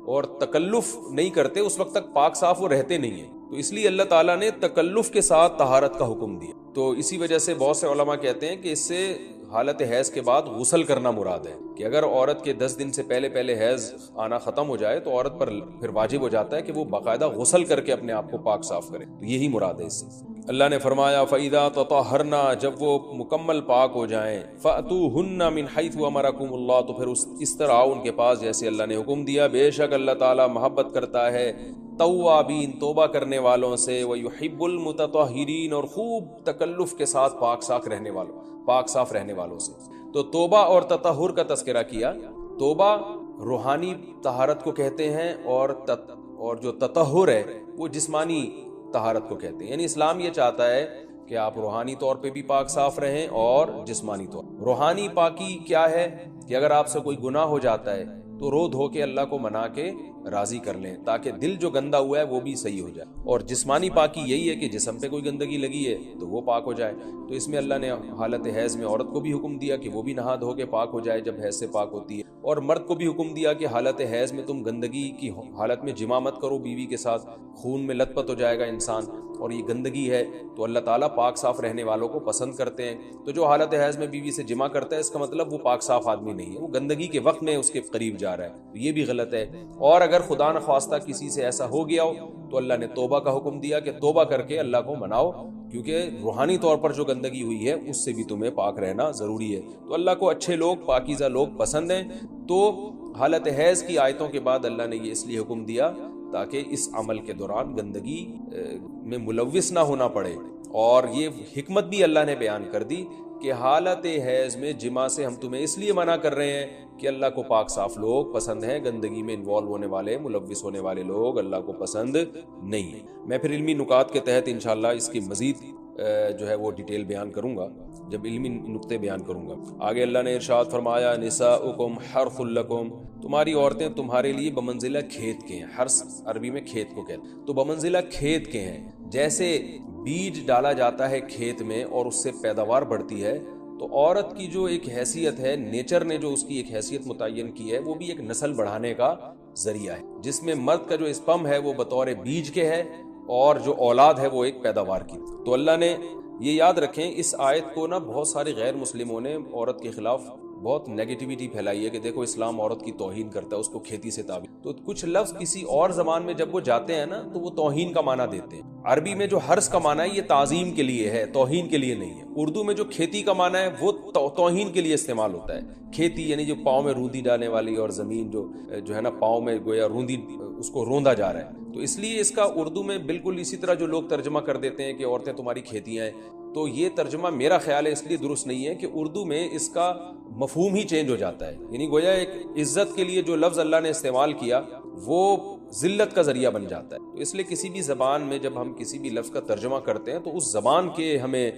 اور تکلف نہیں کرتے اس وقت تک پاک صاف وہ رہتے نہیں ہیں، تو اس لیے اللہ تعالیٰ نے تکلف کے ساتھ طہارت کا حکم دیا۔ تو اسی وجہ سے بہت سے علماء کہتے ہیں کہ اس سے حالت حیض کے بعد غسل کرنا مراد ہے، کہ اگر عورت کے 10 دن سے پہلے حیض آنا ختم ہو جائے تو عورت پر پھر واجب ہو جاتا ہے کہ وہ باقاعدہ غسل کر کے اپنے آپ کو پاک صاف کرے، تو یہی مراد ہے اس سے۔ اللہ نے فرمایا فَإِذَا تَطَهَّرْنَا، جب وہ مکمل پاک ہو جائیں، فَأْتُوهُنَّ مِنْ حَيْثُ أَمَرَكُمُ اللَّهُ، تو پھر اس طرح آؤ ان کے پاس جیسے اللہ نے حکم دیا، بے شک اللہ تعالیٰ محبت کرتا ہے توابین، توبہ کرنے والوں سے، وَيُحِبُّ الْمُتَطَهِّرِينَ، اور خوب تکلف کے ساتھ پاک صاف رہنے والوں سے۔ تو توبہ اور تطہر کا تذکرہ کیا۔ توبہ روحانی طہارت کو کہتے ہیں اور جو تطہر ہے وہ جسمانی طہارت کو کہتے ہیں، یعنی اسلام یہ چاہتا ہے کہ آپ روحانی طور پہ بھی پاک صاف رہیں اور جسمانی طور۔ روحانی پاکی کیا ہے کہ اگر آپ سے کوئی گناہ ہو جاتا ہے تو رو دھو کے اللہ کو منا کے راضی کر لیں تاکہ دل جو گندا ہوا ہے وہ بھی صحیح ہو جائے، اور جسمانی پاکی یہی ہے کہ جسم پہ کوئی گندگی لگی ہے تو وہ پاک ہو جائے۔ تو اس میں اللہ نے حالت حیض میں عورت کو بھی حکم دیا کہ وہ بھی نہا دھو کے پاک ہو جائے جب حیض سے پاک ہوتی ہے، اور مرد کو بھی حکم دیا کہ حالت حیض میں تم گندگی کی حالت میں جماع مت کرو بیوی کے ساتھ، خون میں لت پت ہو جائے گا انسان، اور یہ گندگی ہے تو اللہ تعالیٰ پاک صاف رہنے والوں کو پسند کرتے ہیں۔ تو جو حالت حیض میں بیوی سے جماع کرتا ہے اس کا مطلب وہ پاک صاف آدمی نہیں ہے، وہ گندگی کے وقت میں اس کے قریب جا رہا ہے، تو یہ بھی غلط ہے۔ اور اگر خدا نخواستہ کسی سے ایسا ہو گیا ہو تو اللہ نے توبہ کا حکم دیا کہ توبہ کر کے اللہ کو مناؤ، کیونکہ روحانی طور پر جو گندگی ہوئی ہے اس سے بھی تمہیں پاک رہنا ضروری ہے۔ تو اللہ کو اچھے لوگ، پاکیزہ لوگ پسند ہیں، تو حالت حیض کی آیتوں کے بعد اللہ نے یہ اس لیے حکم دیا تاکہ اس عمل کے دوران گندگی میں ملوث نہ ہونا پڑے، اور یہ حکمت بھی اللہ نے بیان کر دی کہ حالت حیض میں جماع سے ہم تمہیں اس لیے منع کر رہے ہیں کہ اللہ کو پاک صاف لوگ پسند ہیں، گندگی میں انوالو ہونے والے، ملوث ہونے والے لوگ اللہ کو پسند نہیں ہیں۔ میں پھر علمی نکات کے تحت انشاءاللہ اس کی مزید جو ہے وہ ڈیٹیل بیان کروں گا جب علمی نقطے بیان کروں گا۔ آگے اللہ نے ارشاد فرمایا نساؤکم حرث لکم، تمہاری عورتیں تمہارے لیے بمنزلہ کھیت کے ہیں، حرث عربی میں کھیت کو کہتے ہیں، تو بمنزلہ کھیت کے ہیں، جیسے بیج ڈالا جاتا ہے کھیت میں اور اس سے پیداوار بڑھتی ہے، تو عورت کی جو ایک حیثیت ہے، نیچر نے جو اس کی ایک حیثیت متعین کی ہے، وہ بھی ایک نسل بڑھانے کا ذریعہ ہے، جس میں مرد کا جو اسپم ہے وہ بطور بیج کے ہے اور جو اولاد ہے وہ ایک پیداوار کی۔ تو اللہ نے یہ یاد رکھیں، اس آیت کو نا بہت سارے غیر مسلموں نے عورت کے خلاف بہت نیگیٹیوٹی پھیلائی ہے کہ دیکھو اسلام عورت کی توہین کرتا ہے، اس کو کھیتی سے تعبیر، تو کچھ لفظ کسی اور زبان میں جب وہ جاتے ہیں نا تو وہ توہین کا معنی دیتے ہیں۔ عربی میں جو حرث کا معنی ہے یہ تعظیم کے لیے ہے، توہین کے لیے نہیں ہے۔ اردو میں جو کھیتی کا معنی ہے وہ توہین کے لیے استعمال ہوتا ہے۔ کھیتی یعنی جو پاؤں میں روندی ڈالنے والی، اور زمین جو ہے نا پاؤں میں گویا روندی، اس کو روندا جا رہا ہے، تو اس لیے اس کا اردو میں بالکل اسی طرح جو لوگ ترجمہ کر دیتے ہیں کہ عورتیں تمہاری کھیتیاں ہیں، تو یہ ترجمہ میرا خیال ہے اس لیے درست نہیں ہے کہ اردو میں اس کا مفہوم ہی چینج ہو جاتا ہے، یعنی گویا ایک عزت کے لیے جو لفظ اللہ نے استعمال کیا وہ ذلت کا ذریعہ بن جاتا ہے. تو اس لیے کسی بھی زبان میں جب ہم کسی بھی لفظ کا ترجمہ کرتے ہیں تو اس زبان کے ہمیں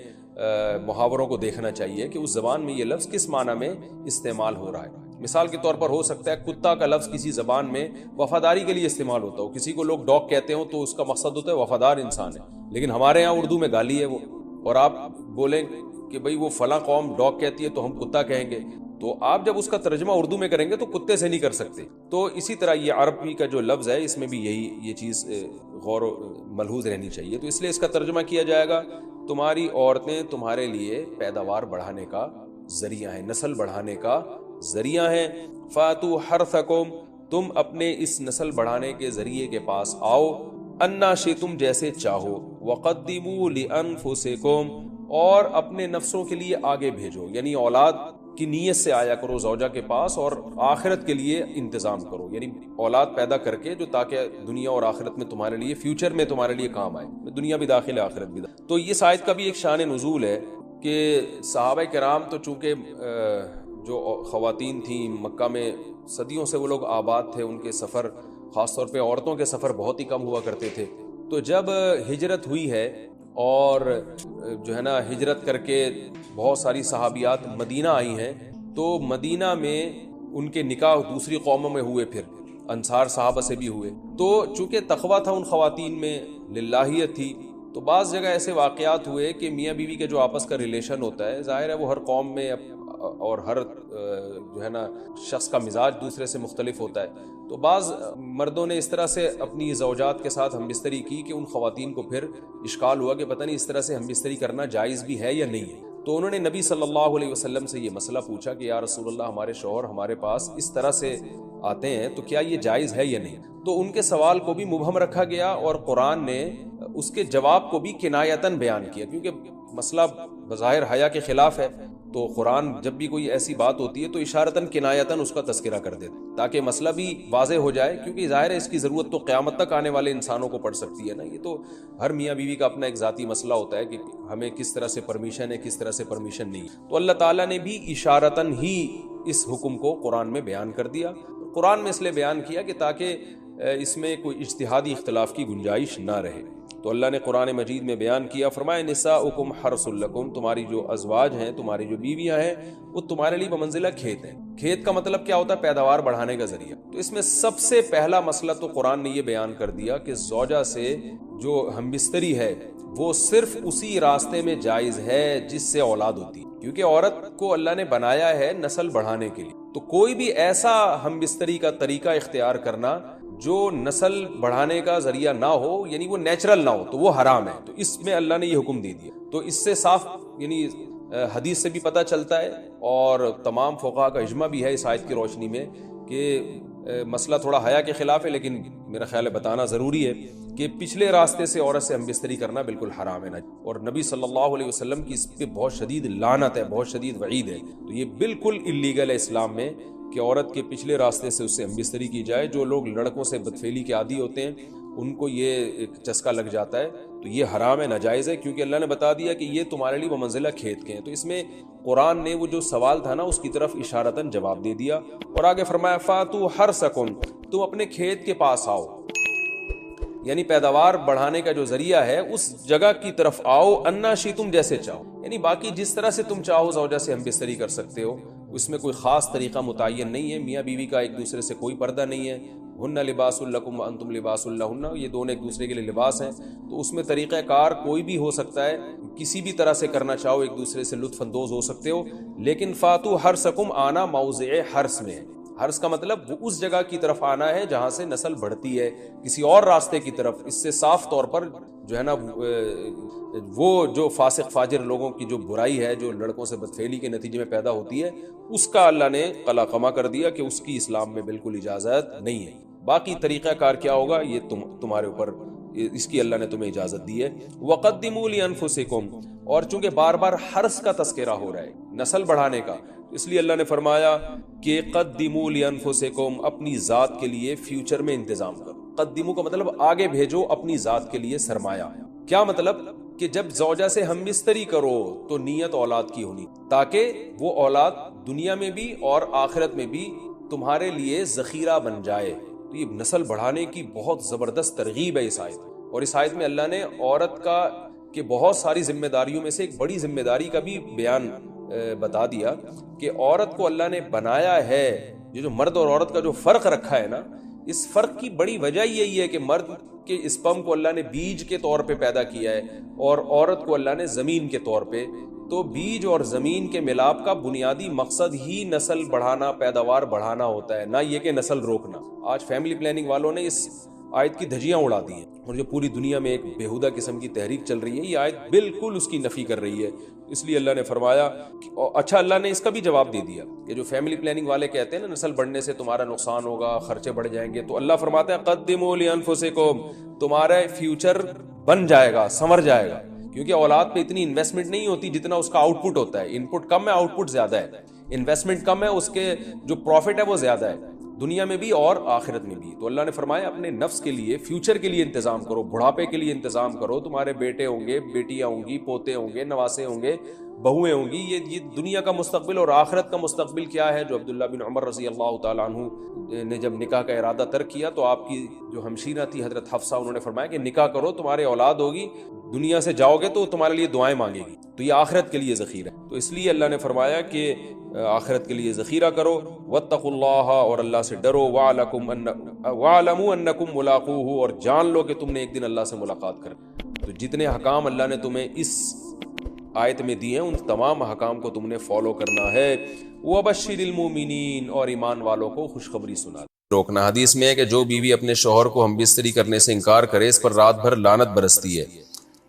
محاوروں کو دیکھنا چاہیے کہ اس زبان میں یہ لفظ کس معنی میں استعمال ہو رہا ہے. مثال کے طور پر ہو سکتا ہے کتا کا لفظ کسی زبان میں وفاداری کے لیے استعمال ہوتا ہو. کسی کو لوگ ڈاگ کہتے ہوں تو اس کا مقصد ہوتا ہے وفادار انسان ہے, لیکن ہمارے یہاں اردو میں گالی ہے وہ, اور آپ بولیں کہ بھئی وہ فلاں قوم ڈاگ کہتی ہے تو ہم کتا کہیں گے, تو آپ جب اس کا ترجمہ اردو میں کریں گے تو کتے سے نہیں کر سکتے. تو اسی طرح یہ عربی کا جو لفظ ہے اس میں بھی یہ چیز غور و ملحوظ رہنی چاہیے. تو اس لیے اس کا ترجمہ کیا جائے گا تمہاری عورتیں تمہارے لیے پیداوار بڑھانے کا ذریعہ ہیں, نسل بڑھانے کا ذریعہ ہیں. فاتو حرثکم, تم اپنے اس نسل بڑھانے کے ذریعے کے پاس آؤ, انا شئتم جیسے چاہو, وقدموا لانفسکم, اور اپنے نفسوں کے لیے آگے بھیجو, یعنی اولاد کی نیت سے آیا کرو زوجہ کے پاس اور آخرت کے لیے انتظام کرو, یعنی اولاد پیدا کر کے جو تاکہ دنیا اور آخرت میں تمہارے لیے فیوچر میں تمہارے لیے کام آئے, دنیا بھی داخل ہے آخرت بھی داخل. تو یہ آیت کا بھی ایک شان نزول ہے کہ صحابہ کرام تو چونکہ جو خواتین تھیں مکہ میں صدیوں سے وہ لوگ آباد تھے, ان کے سفر خاص طور پہ عورتوں کے سفر بہت ہی کم ہوا کرتے تھے. تو جب ہجرت ہوئی ہے اور جو ہے نا ہجرت کر کے بہت ساری صحابیات مدینہ آئی ہیں, تو مدینہ میں ان کے نکاح دوسری قوموں میں ہوئے, پھر انصار صحابہ سے بھی ہوئے. تو چونکہ تقویٰ تھا ان خواتین میں, للہیت تھی, تو بعض جگہ ایسے واقعات ہوئے کہ میاں بیوی کے جو آپس کا ریلیشن ہوتا ہے, ظاہر ہے وہ ہر قوم میں اور ہر جو ہے نا شخص کا مزاج دوسرے سے مختلف ہوتا ہے. تو بعض مردوں نے اس طرح سے اپنی زوجات کے ساتھ ہم بستری کی کہ ان خواتین کو پھر اشکال ہوا کہ پتہ نہیں اس طرح سے ہم بستری کرنا جائز بھی ہے یا نہیں ہے. تو انہوں نے نبی صلی اللہ علیہ وسلم سے یہ مسئلہ پوچھا کہ یا رسول اللہ, ہمارے شوہر ہمارے پاس اس طرح سے آتے ہیں تو کیا یہ جائز ہے یا نہیں. تو ان کے سوال کو بھی مبہم رکھا گیا اور قرآن نے اس کے جواب کو بھی کنایتاً بیان کیا, کیونکہ مسئلہ بظاہر حیا کے خلاف ہے. تو قرآن جب بھی کوئی ایسی بات ہوتی ہے تو اشارتاً کنایتاً اس کا تذکرہ کر دیتا ہے تاکہ مسئلہ بھی واضح ہو جائے, کیونکہ ظاہر ہے اس کی ضرورت تو قیامت تک آنے والے انسانوں کو پڑ سکتی ہے نا. یہ تو ہر میاں بیوی کا اپنا ایک ذاتی مسئلہ ہوتا ہے کہ ہمیں کس طرح سے پرمیشن ہے, کس طرح سے پرمیشن نہیں. تو اللہ تعالیٰ نے بھی اشارتاً ہی اس حکم کو قرآن میں بیان کر دیا. قرآن میں اس لیے بیان کیا کہ تاکہ اس میں کوئی اجتہادی اختلاف کی گنجائش نہ رہے. تو اللہ نے قرآن مجید میں بیان کیا, فرمایا نساؤکم حرث لکم, تمہاری جو ازواج ہیں, تمہاری جو بیویاں ہیں, وہ تمہارے لیے بمنزلہ کھیت ہیں. کھیت کا مطلب کیا ہوتا ہے؟ پیداوار بڑھانے کا ذریعہ. تو اس میں سب سے پہلا مسئلہ تو قرآن نے یہ بیان کر دیا کہ زوجہ سے جو ہم بستری ہے وہ صرف اسی راستے میں جائز ہے جس سے اولاد ہوتی ہے, کیونکہ عورت کو اللہ نے بنایا ہے نسل بڑھانے کے لیے. تو کوئی بھی ایسا ہم بستری کا طریقہ اختیار کرنا جو نسل بڑھانے کا ذریعہ نہ ہو, یعنی وہ نیچرل نہ ہو, تو وہ حرام ہے. تو اس میں اللہ نے یہ حکم دے دیا. تو اس سے صاف یعنی حدیث سے بھی پتہ چلتا ہے اور تمام فقہاء کا اجماع بھی ہے اس آیت کی روشنی میں کہ مسئلہ تھوڑا حیا کے خلاف ہے, لیکن میرا خیال ہے بتانا ضروری ہے کہ پچھلے راستے سے عورت سے ہم بستری کرنا بالکل حرام ہے نا. اور نبی صلی اللہ علیہ وسلم کی اس پہ بہت شدید لعنت ہے, بہت شدید وعید ہے. تو یہ بالکل اللیگل ہے اسلام میں کہ عورت کے پچھلے راستے سے اس سے ہم بستری کی جائے. جو لوگ لڑکوں سے بدفعلی کے عادی ہوتے ہیں ان کو یہ ایک چسکا لگ جاتا ہے, تو یہ حرام ہے, ناجائز ہے, کیونکہ اللہ نے بتا دیا کہ یہ تمہارے لیے بمنزلہ کھیت کے ہیں. تو اس میں قرآن نے وہ جو سوال تھا نا اس کی طرف اشارتاً جواب دے دیا. اور آگے فرمایا فاتو حرثکم, تم اپنے کھیت کے پاس آؤ, یعنی پیداوار بڑھانے کا جو ذریعہ ہے اس جگہ کی طرف آؤ, انا شئتم جیسے چاہو, یعنی باقی جس طرح سے تم چاہو زوجہ سے ہم بستری کر سکتے ہو, اس میں کوئی خاص طریقہ متعین نہیں ہے. میاں بیوی کا ایک دوسرے سے کوئی پردہ نہیں ہے. ہن لباس لکم وانتم لباس لہن, یہ دونوں ایک دوسرے کے لیے لباس ہیں. تو اس میں طریقہ کار کوئی بھی ہو سکتا ہے, کسی بھی طرح سے کرنا چاہو ایک دوسرے سے لطف اندوز ہو سکتے ہو. لیکن فاتو حرثکم, آنا موضع حرث میں ہے. حرث کا مطلب وہ اس جگہ کی طرف آنا ہے جہاں سے نسل بڑھتی ہے, کسی اور راستے کی طرف. اس سے صاف طور پر جو ہے نا وہ جو فاسق فاجر لوگوں کی جو برائی ہے جو لڑکوں سے بدفعلی کے نتیجے میں پیدا ہوتی ہے, اس کا اللہ نے قلعہ کر دیا کہ اس کی اسلام میں بالکل اجازت نہیں ہے. باقی طریقہ کار کیا ہوگا یہ تمہارے اوپر, اس کی اللہ نے تمہیں اجازت دی ہے. وقدموا لانفسکم, اور چونکہ بار بار حرث کا تذکرہ ہو رہا ہے نسل بڑھانے کا, اس لیے اللہ نے فرمایا کہ قدموا لانفسکم, اپنی ذات کے لیے فیوچر میں انتظام کرو. قدموا کا مطلب آگے بھیجو اپنی ذات کے لیے سرمایہ. کیا مطلب کہ جب زوجہ سے ہم بستری کرو تو نیت اولاد کی ہونی, تاکہ وہ اولاد دنیا میں بھی اور آخرت میں بھی تمہارے لیے ذخیرہ بن جائے. تو یہ نسل بڑھانے کی بہت زبردست ترغیب ہے اس آیت میں. اور اس آیت میں اللہ نے عورت کا کہ بہت ساری ذمہ داریوں میں سے ایک بڑی ذمہ داری کا بھی بیان بتا دیا کہ عورت کو اللہ نے بنایا ہے. یہ جو مرد اور عورت کا جو فرق رکھا ہے نا، اس فرق کی بڑی وجہ یہی ہے کہ مرد کے اسپرم کو اللہ نے بیج کے طور پہ پیدا کیا ہے اور عورت کو اللہ نے زمین کے طور پہ. تو بیج اور زمین کے ملاپ کا بنیادی مقصد ہی نسل بڑھانا، پیداوار بڑھانا ہوتا ہے، نہ یہ کہ نسل روکنا. آج فیملی پلاننگ والوں نے اس آیت کی دھجیاں اڑا دی ہیں، اور جو پوری دنیا میں ایک بےہودہ قسم کی تحریک چل رہی ہے، یہ آیت بالکل اس کی نفی کر رہی ہے. اس لیے اللہ نے فرمایا اچھا، اللہ نے اس کا بھی جواب دے دیا کہ جو فیملی پلاننگ والے کہتے ہیں نا نسل بڑھنے سے تمہارا نقصان ہوگا، خرچے بڑھ جائیں گے، تو اللہ فرماتا ہے قدموا لانفسکم، تمہارا فیوچر بن جائے گا، سنور جائے گا. کیونکہ اولاد پہ اتنی انویسٹمنٹ نہیں ہوتی جتنا اس کا آؤٹ پٹ ہوتا ہے. ان پٹ کم ہے، آؤٹ پٹ زیادہ ہے. انویسٹمنٹ کم ہے، اس کے جو پروفٹ ہے وہ زیادہ ہے، دنیا میں بھی اور آخرت میں بھی. تو اللہ نے فرمایا اپنے نفس کے لیے، فیوچر کے لیے انتظام کرو، بڑھاپے کے لیے انتظام کرو. تمہارے بیٹے ہوں گے، بیٹیاں ہوں گی، پوتے ہوں گے، نواسے ہوں گے، بہویں ہوں گی. یہ دنیا کا مستقبل اور آخرت کا مستقبل کیا ہے؟ جو عبداللہ بن عمر رضی اللہ تعالیٰ عنہ نے جب نکاح کا ارادہ ترک کیا تو آپ کی جو ہمشیرہ تھی حضرت حفصہ، انہوں نے فرمایا کہ نکاح کرو، تمہارے اولاد ہوگی، دنیا سے جاؤ گے تو تمہارے لیے دعائیں مانگے گی. تو یہ آخرت کے لیے ذخیرہ ہے. تو اس لیے اللہ نے فرمایا کہ آخرت کے لیے ذخیرہ کرو. واتقوا اللہ، اور اللہ سے ڈرو. واعلموا انکم ملاقوہ، اور جان لو کہ تم نے ایک دن اللہ سے ملاقات کرنی. تو جتنے حکام اللہ نے تمہیں اس آیت میں دی ہیں ان تمام حکام کو تم نے فالو کرنا ہے. وبشر المؤمنین، اور ایمان والوں کو خوشخبری سنا. روکنا. حدیث میں ہے کہ جو بیوی اپنے شوہر کو ہم بستری کرنے سے انکار کرے اس پر رات بھر لعنت برستی ہے.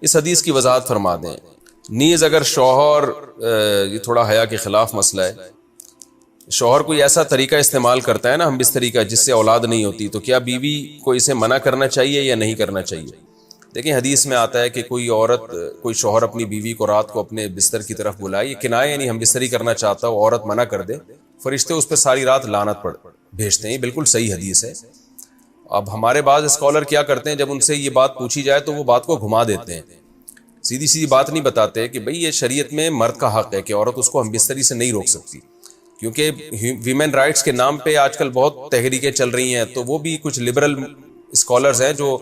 اس حدیث کی وضاحت فرما دیں. نیز اگر شوہر، یہ تھوڑا حیا کے خلاف مسئلہ ہے، شوہر کوئی ایسا طریقہ استعمال کرتا ہے نا ہم بستری کا جس سے اولاد نہیں ہوتی، تو کیا بیوی کو اسے منع کرنا چاہیے یا نہیں کرنا چاہیے؟ دیکھیں حدیث میں آتا ہے کہ کوئی شوہر اپنی بیوی کو رات کو اپنے بستر کی طرف بلائے، یہ کنایہ یعنی ہم بستری کرنا چاہتا ہو، عورت منع کر دے، فرشتے اس پہ ساری رات لعنت بھیجتے ہیں. یہ بالکل صحیح حدیث ہے. اب ہمارے بعض اسکالر کیا کرتے ہیں، جب ان سے یہ بات پوچھی جائے تو وہ بات کو گھما دیتے ہیں، سیدھی سیدھی بات نہیں بتاتے کہ بھئی یہ شریعت میں مرد کا حق ہے کہ عورت اس کو ہم بستری سے نہیں روک سکتی. کیونکہ ویمن رائٹس کے نام پہ آج کل بہت تحریکیں چل رہی ہیں، تو وہ بھی کچھ لبرل اسکالرز ہیں جو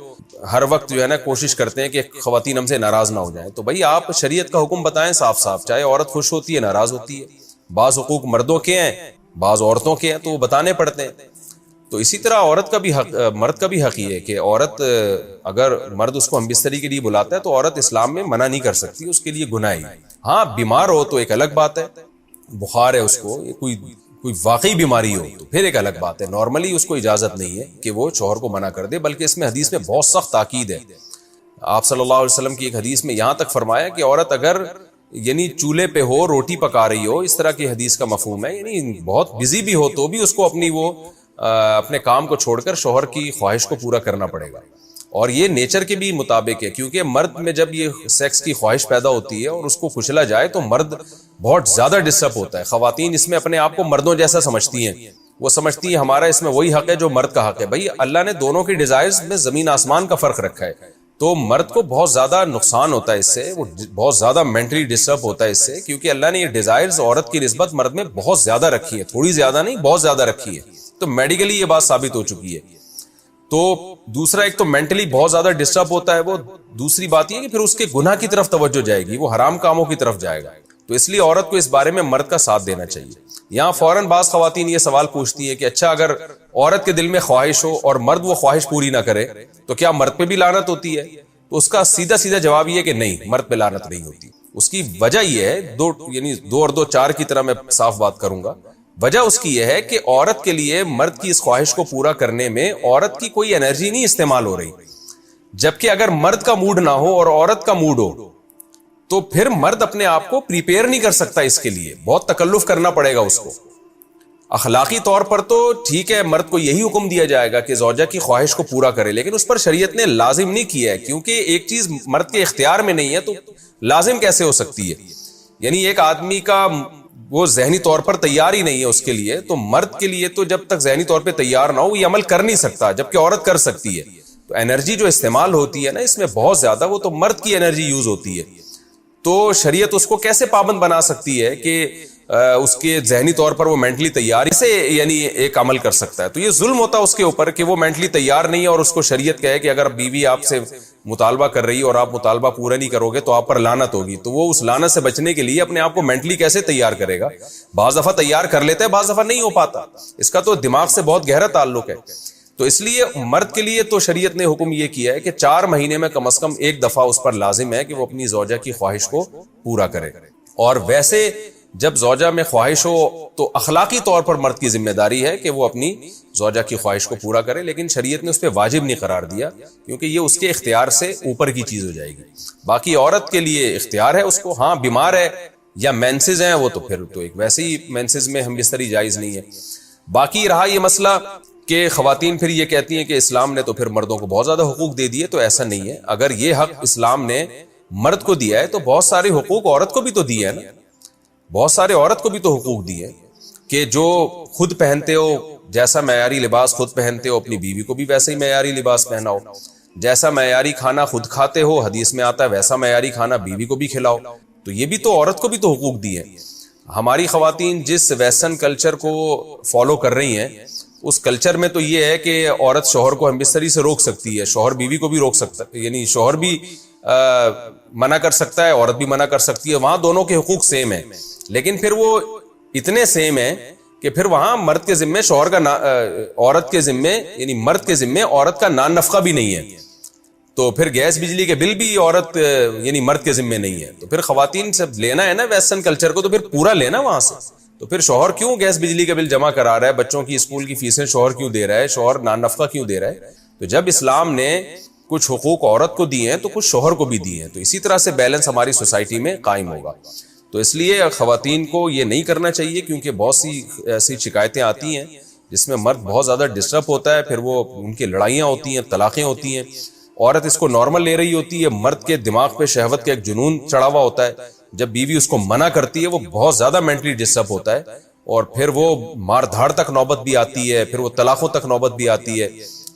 ہر وقت جو ہے نا کوشش کرتے ہیں کہ خواتین ہم سے ناراض نہ ہو جائیں. تو بھئی آپ شریعت کا حکم بتائیں صاف صاف، چاہے عورت خوش ہوتی ہے ناراض ہوتی ہے. بعض حقوق مردوں کے ہیں، بعض عورتوں کے ہیں، تو وہ بتانے پڑتے ہیں. تو اسی طرح عورت کا بھی حق، مرد کا بھی حق یہ ہے کہ عورت، اگر مرد اس کو ہم بستری کے لیے بلاتا ہے تو عورت اسلام میں منع نہیں کر سکتی، اس کے لیے گناہ ہی. ہاں بیمار ہو تو ایک الگ بات ہے، بخار ہے اس کو، کوئی واقعی بیماری ہو تو پھر ایک الگ بات ہے. نارملی اس کو اجازت نہیں ہے کہ وہ شوہر کو منع کر دے، بلکہ اس میں حدیث میں بہت سخت تاکید ہے. آپ صلی اللہ علیہ وسلم کی ایک حدیث میں یہاں تک فرمایا کہ عورت اگر یعنی چولہے پہ ہو، روٹی پکا رہی ہو، اس طرح کی حدیث کا مفہوم ہے، یعنی بہت بزی بھی ہو تو بھی اس کو اپنے کام کو چھوڑ کر شوہر کی خواہش کو پورا کرنا پڑے گا. اور یہ نیچر کے بھی مطابق ہے، کیونکہ مرد میں جب یہ سیکس کی خواہش پیدا ہوتی ہے اور اس کو کچلا جائے تو مرد بہت زیادہ ڈسٹرب ہوتا ہے. خواتین اس میں اپنے آپ کو مردوں جیسا سمجھتی ہیں، وہ سمجھتی ہیں ہمارا اس میں وہی حق ہے جو مرد کا حق ہے. بھائی اللہ نے دونوں کی ڈیزائرز میں زمین آسمان کا فرق رکھا ہے، تو مرد کو بہت زیادہ نقصان ہوتا ہے اس سے، وہ بہت زیادہ مینٹلی ڈسٹرب ہوتا ہے اس سے، کیونکہ اللہ نے یہ ڈیزائرز عورت کی نسبت مرد میں بہت زیادہ رکھی ہے، تھوڑی زیادہ نہیں، بہت زیادہ رکھی ہے. تو میڈیکلی یہ بات ثابت ہو چکی ہے. تو دوسرا، ایک تو مینٹلی بہت زیادہ ڈسٹرب ہوتا ہے وہ، دوسری بات یہ کہ پھر اس کے گناہ کی طرف توجہ جائے گی، وہ حرام کاموں کی طرف جائے گا. تو اس لیے عورت کو اس بارے میں مرد کا ساتھ دینا چاہیے. یہاں فوراً بعض خواتین یہ سوال پوچھتی ہے کہ اچھا اگر عورت کے دل میں خواہش ہو اور مرد وہ خواہش پوری نہ کرے تو کیا مرد پہ بھی لعنت ہوتی ہے؟ تو اس کا سیدھا جواب یہ ہے کہ نہیں، مرد پہ لعنت نہیں ہوتی. اس کی وجہ یہ ہے، دو اور دو چار کی طرح میں صاف بات کروں گا. وجہ اس کی یہ ہے کہ عورت کے لیے مرد کی اس خواہش کو پورا کرنے میں عورت کی کوئی انرجی نہیں استعمال ہو رہی، جبکہ اگر مرد کا موڈ نہ ہو اور عورت کا موڈ ہو تو پھر مرد اپنے آپ کو پریپیئر نہیں کر سکتا، اس کے لیے بہت تکلف کرنا پڑے گا اس کو. اخلاقی طور پر تو ٹھیک ہے، مرد کو یہی حکم دیا جائے گا کہ زوجہ کی خواہش کو پورا کرے، لیکن اس پر شریعت نے لازم نہیں کیا ہے، کیونکہ ایک چیز مرد کے اختیار میں نہیں ہے تو لازم کیسے ہو سکتی ہے؟ یعنی ایک آدمی کا وہ ذہنی طور پر تیار ہی نہیں ہے اس کے لیے، تو مرد کے لیے تو جب تک ذہنی طور پہ تیار نہ ہو یہ عمل کر نہیں سکتا، جبکہ عورت کر سکتی ہے. تو انرجی جو استعمال ہوتی ہے نا اس میں بہت زیادہ، وہ تو مرد کی انرجی یوز ہوتی ہے. تو شریعت اس کو کیسے پابند بنا سکتی ہے کہ اس کے ذہنی طور پر وہ مینٹلی تیار سے یعنی ایک عمل کر سکتا ہے. تو یہ ظلم ہوتا ہے اس کے اوپر کہ وہ مینٹلی تیار نہیں ہے اور اس کو شریعت کہے کہ اگر بیوی آپ سے مطالبہ کر رہی ہے اور آپ مطالبہ پورا نہیں کرو گے تو آپ پر لعنت ہوگی. تو وہ اس لعنت سے بچنے کے لیے اپنے آپ کو مینٹلی کیسے تیار کرے گا؟ بعض دفعہ تیار کر لیتا ہے, بعض دفعہ نہیں ہو پاتا. اس کا تو دماغ سے بہت گہرا تعلق ہے. تو اس لیے مرد کے لیے تو شریعت نے حکم یہ کیا ہے کہ 4 مہینے میں کم از کم ایک دفعہ اس پر لازم ہے کہ وہ اپنی زوجہ کی خواہش کو پورا کرے. اور ویسے جب زوجہ میں خواہش ہو تو اخلاقی طور پر مرد کی ذمہ داری ہے کہ وہ اپنی زوجہ کی خواہش کو پورا کرے, لیکن شریعت نے اس پہ واجب نہیں قرار دیا کیونکہ یہ اس کے اختیار سے اوپر کی چیز ہو جائے گی. باقی عورت کے لیے اختیار ہے اس کو, ہاں بیمار ہے یا مینسز ہیں وہ تو پھر تو ایک ویسے ہی مینسز میں ہم بستری جائز نہیں ہے. باقی رہا یہ مسئلہ کہ خواتین پھر یہ کہتی ہیں کہ اسلام نے تو پھر مردوں کو بہت زیادہ حقوق دے دیے, تو ایسا نہیں ہے. اگر یہ حق اسلام نے مرد کو دیا ہے تو بہت سارے حقوق عورت کو بھی تو دیے ہیں نا, بہت سارے عورت کو بھی تو حقوق دیے کہ جو خود پہنتے ہو, جیسا معیاری لباس خود پہنتے ہو اپنی بیوی کو بھی ویسے ہی معیاری لباس پہناؤ, جیسا معیاری کھانا خود کھاتے ہو حدیث میں آتا ہے ویسا معیاری کھانا بیوی کو بھی کھلاؤ. تو یہ بھی تو عورت کو بھی تو حقوق دیے. ہماری خواتین جس ویسٹرن کلچر کو فالو کر رہی ہیں اس کلچر میں تو یہ ہے کہ عورت شوہر کو ہم بستری سے روک سکتی ہے, شوہر بیوی کو بھی روک سکتا ہے, یعنی شوہر بھی منع کر سکتا ہے, عورت بھی منع کر سکتی ہے. وہاں دونوں کے حقوق سیم ہیں, لیکن پھر وہ اتنے سیم ہیں کہ پھر وہاں مرد کے ذمے شوہر کا عورت کے ذمے یعنی مرد کے ذمے عورت کا نان نفقہ بھی نہیں ہے. تو پھر گیس بجلی کے بل بھی عورت یعنی مرد کے ذمے نہیں ہے. تو پھر خواتین سے لینا ہے نا ویسٹرن کلچر کو, تو پھر پورا لینا وہاں سے. تو پھر شوہر کیوں گیس بجلی کا بل جمع کرا رہا ہے, بچوں کی اسکول کی فیسیں شوہر کیوں دے رہا ہے, شوہر نان نفقہ کیوں دے رہا ہے؟ تو جب اسلام نے کچھ حقوق عورت کو دیے ہیں تو کچھ شوہر کو بھی دیے ہیں, تو اسی طرح سے بیلنس ہماری سوسائٹی میں قائم ہوگا. تو اس لیے خواتین کو یہ نہیں کرنا چاہیے کیونکہ بہت سی ایسی شکایتیں آتی ہیں جس میں مرد بہت زیادہ ڈسٹرب ہوتا ہے, پھر وہ ان کی لڑائیاں ہوتی ہیں, طلاقیں ہوتی ہیں. عورت اس کو نارمل لے رہی ہوتی ہے, مرد کے دماغ پہ شہوت کا ایک جنون چڑھا ہوا ہوتا ہے, جب بیوی اس کو منع کرتی ہے وہ بہت زیادہ مینٹلی ڈسٹرب ہوتا ہے اور پھر وہ مار دھاڑ تک نوبت بھی آتی ہے, پھر وہ طلاقوں تک نوبت بھی آتی ہے.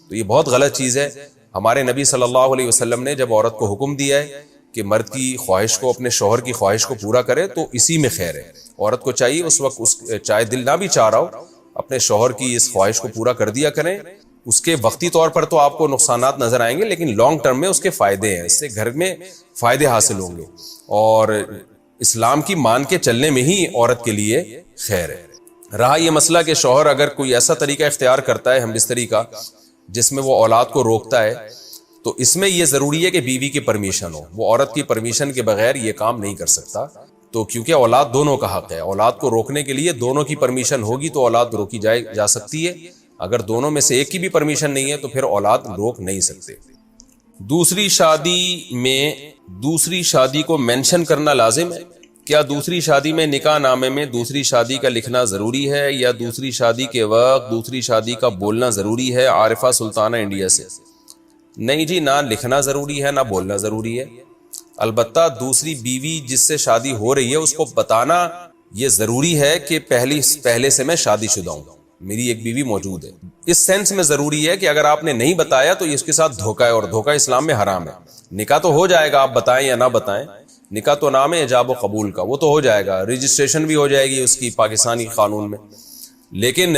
تو یہ بہت غلط چیز ہے. ہمارے نبی صلی اللہ علیہ وسلم نے جب عورت کو حکم دیا ہے کہ مرد کی خواہش کو اپنے شوہر کی خواہش کو پورا کرے تو اسی میں خیر ہے. عورت کو چاہیے اس وقت چاہے دل نہ بھی چاہ رہا ہو اپنے شوہر کی اس خواہش کو پورا کر دیا کریں. اس کے وقتی طور پر تو آپ کو نقصانات نظر آئیں گے لیکن لانگ ٹرم میں اس کے فائدے ہیں, اس سے گھر میں فائدے حاصل ہوں گے اور اسلام کی مان کے چلنے میں ہی عورت کے لیے خیر ہے. رہا یہ مسئلہ کہ شوہر اگر کوئی ایسا طریقہ اختیار کرتا ہے ہم بستری کا جس میں وہ اولاد کو روکتا ہے تو اس میں یہ ضروری ہے کہ بیوی کی پرمیشن ہو. وہ عورت کی پرمیشن کے بغیر یہ کام نہیں کر سکتا. تو کیونکہ اولاد دونوں کا حق ہے, اولاد کو روکنے کے لیے دونوں کی پرمیشن ہوگی تو اولاد روکی جا سکتی ہے. اگر دونوں میں سے ایک کی بھی پرمیشن نہیں ہے تو پھر اولاد روک نہیں سکتے. دوسری شادی کو مینشن کرنا لازم ہے. کیا دوسری شادی میں نکاح نامے میں دوسری شادی کا لکھنا ضروری ہے یا دوسری شادی کے وقت دوسری شادی کا بولنا ضروری ہے؟ عارفہ سلطانہ انڈیا سے. نہیں جی, نہ لکھنا ضروری ہے نہ بولنا ضروری ہے. البتہ دوسری بیوی جس سے شادی ہو رہی ہے اس کو بتانا یہ ضروری ہے کہ پہلے سے میں شادی شدہ ہوں, میری ایک بیوی موجود ہے. اس سینس میں ضروری ہے کہ اگر آپ نے نہیں بتایا تو اس کے ساتھ دھوکہ ہے اور دھوکہ اسلام میں حرام ہے. نکاح تو ہو جائے گا آپ بتائیں یا نہ بتائیں, نکاح تو نام ہے ایجاب و قبول کا, وہ تو ہو جائے گا, رجسٹریشن بھی ہو جائے گی اس کی پاکستانی قانون میں. لیکن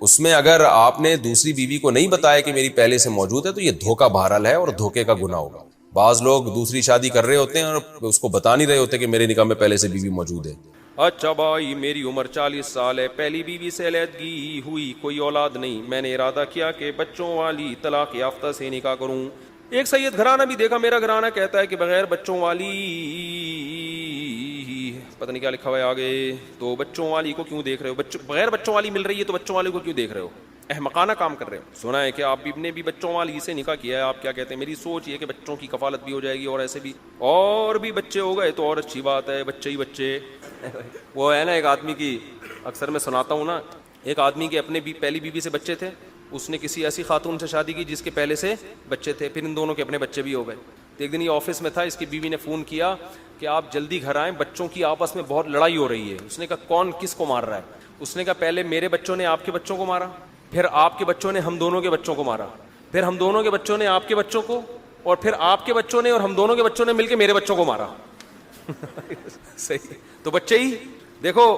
اس میں اگر آپ نے دوسری بیوی کو نہیں بتایا کہ میری پہلے سے موجود ہے تو یہ دھوکہ بہرحال ہے اور دھوکے کا گناہ ہوگا. بعض لوگ دوسری شادی کر رہے ہوتے ہیں اور اس کو بتا نہیں رہے ہوتے کہ میرے نکاح میں پہلے سے بیوی موجود ہے. اچھا بھائی, میری عمر 40 سال ہے, پہلی بیوی سے علیحدگی ہوئی, کوئی اولاد نہیں, میں نے ارادہ کیا کہ بچوں والی طلاق یافتہ سے نکاح کروں. ایک سید گھرانہ بھی دیکھا, میرا گھرانہ کہتا ہے کہ بغیر بچوں والی, پتہ نہیں کیا لکھا ہوا ہے آگے, تو بچوں والی کو کیوں دیکھ رہے ہو, بغیر بچوں والی مل رہی ہے تو بچوں والی کو کیوں دیکھ رہے ہو, احمقانہ کام کر رہے ہو. سنا ہے کہ آپ نے بھی بچوں والی سے نکاح کیا ہے, آپ کیا کہتے ہیں؟ میری سوچ یہ کہ بچوں کی کفالت بھی ہو جائے گی اور ایسے بھی اور بھی بچے ہو گئے تو اور اچھی بات ہے, بچے ہی بچے. وہ ہے نا ایک آدمی کی, اکثر میں سناتا ہوں نا, ایک آدمی کے اپنے پہلی بیوی سے بچے تھے, اس نے کسی ایسی خاتون سے شادی کی جس کے پہلے سے بچے تھے, پھر ان دونوں کے اپنے بچے بھی ہو گئے. تو ایک دن یہ آفس میں تھا, اس کی بیوی نے فون کیا کہ آپ جلدی گھر آئیں, بچوں کی آپس میں بہت لڑائی ہو رہی ہے. اس نے کہا کون کس کو مار رہا ہے؟ اس نے کہا پہلے میرے بچوں نے آپ کے بچوں کو مارا, پھر آپ کے بچوں نے ہم دونوں کے بچوں کو مارا, پھر ہم دونوں کے بچوں نے آپ کے بچوں کو, اور پھر آپ کے بچوں نے اور ہم دونوں کے بچوں نے مل کے میرے بچوں کو مارا. صحیح, تو بچے ہی دیکھو,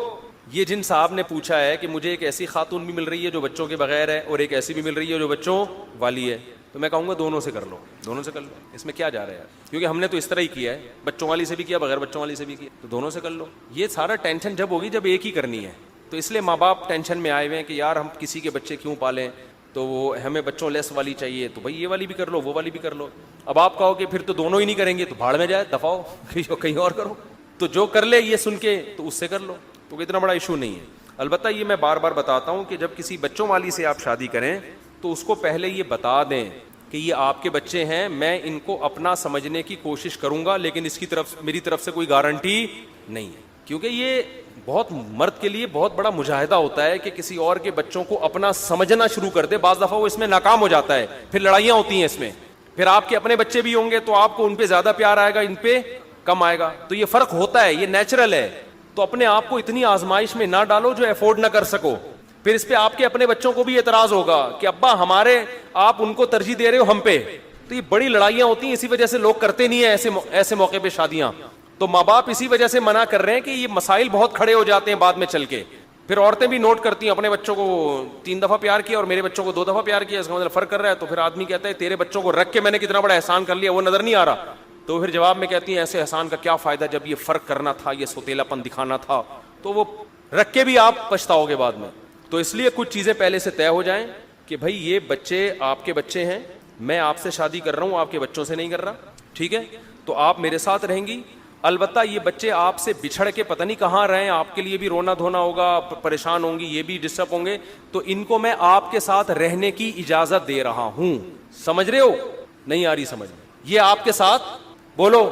یہ جن صاحب نے پوچھا ہے کہ مجھے ایک ایسی خاتون بھی مل رہی ہے جو بچوں کے بغیر ہے اور ایک ایسی بھی مل رہی ہے جو بچوں والی ہے, تو میں کہوں گا دونوں سے کر لو, دونوں سے کر لو, اس میں کیا جا رہا ہے یار, کیونکہ ہم نے تو اس طرح ہی کیا ہے, بچوں والی سے بھی کیا بغیر بچوں والی سے بھی کیا, تو دونوں سے کر لو. یہ سارا ٹینشن جب ہوگی جب ایک ہی کرنی ہے, تو اس لیے ماں باپ ٹینشن میں آئے ہوئے ہیں کہ یار ہم کسی کے بچے کیوں پالیں, تو وہ ہمیں بچوں لیس والی چاہیے, تو بھائی یہ والی بھی کر لو وہ والی بھی کر لو. اب آپ کہو کہ پھر تو دونوں ہی نہیں کریں گے, تو بھاڑ میں جائے, دفاؤ کہیں اور کرو. تو جو کر لے یہ سن کے تو اس سے کر لو, تو اتنا بڑا ایشو نہیں ہے. البتہ یہ میں بار بار بتاتا ہوں کہ جب کسی بچوں والی سے آپ شادی کریں تو اس کو پہلے یہ بتا دیں کہ یہ آپ کے بچے ہیں, میں ان کو اپنا سمجھنے کی کوشش کروں گا, لیکن اس کی طرف میری طرف سے کوئی گارنٹی نہیں ہے. کیونکہ یہ بہت مرد کے لیے بہت بڑا مجاہدہ ہوتا ہے کہ کسی اور کے بچوں کو اپنا سمجھنا شروع کر دے. بعض دفعہ وہ اس میں ناکام ہو جاتا ہے, پھر لڑائیاں ہوتی ہیں اس میں, پھر آپ کے اپنے بچے بھی ہوں گے تو آپ کو ان پہ زیادہ پیار آئے گا, ان پہ کم آئے گا. تو یہ فرق ہوتا ہے, یہ نیچرل ہے. تو اپنے آپ کو اتنی آزمائش میں نہ ڈالو جو افورڈ نہ کر سکو. پھر اس پہ آپ کے اپنے بچوں کو بھی اعتراض ہوگا کہ ابا ہمارے آپ ان کو ترجیح دے رہے ہو ہم پہ. تو یہ بڑی لڑائیاں ہوتی ہیں, اسی وجہ سے لوگ کرتے نہیں ہیں ایسے موقع پہ شادیاں. تو ماں باپ اسی وجہ سے منع کر رہے ہیں کہ یہ مسائل بہت کھڑے ہو جاتے ہیں بعد میں چل کے. پھر عورتیں بھی نوٹ کرتی ہیں اپنے بچوں کو 3 دفعہ پیار کیا اور میرے بچوں کو 2 دفعہ پیار کیا, اس کا مطلب فرق کر رہا ہے. تو پھر آدمی کہتا ہے تیرے بچوں کو رکھ کے میں نے کتنا بڑا احسان کر لیا, وہ نظر نہیں آ رہا. تو پھر جواب میں کہتی ہیں ایسے احسان کا کیا فائدہ جب یہ فرق کرنا تھا, یہ سوتیلا پن دکھانا تھا. تو وہ رکھ کے بھی آپ پچھتاؤ گے بعد میں. تو اس لیے کچھ چیزیں پہلے سے طے ہو جائیں کہ بھائی یہ بچے آپ کے بچے ہیں, میں آپ سے شادی کر رہا ہوں, آپ کے بچوں سے نہیں کر رہا, ٹھیک ہے, تو آپ میرے ساتھ رہیں گی. البتہ یہ بچے آپ سے بچھڑ کے پتہ نہیں کہاں رہیں, آپ کے لیے بھی رونا دھونا ہوگا, پریشان ہوں گی, یہ بھی ڈسٹرب ہوں گے, تو ان کو میں آپ کے ساتھ رہنے کی اجازت دے رہا ہوں. سمجھ رہے ہو, نہیں آ رہی سمجھ میں, یہ آپ کے ساتھ بولو.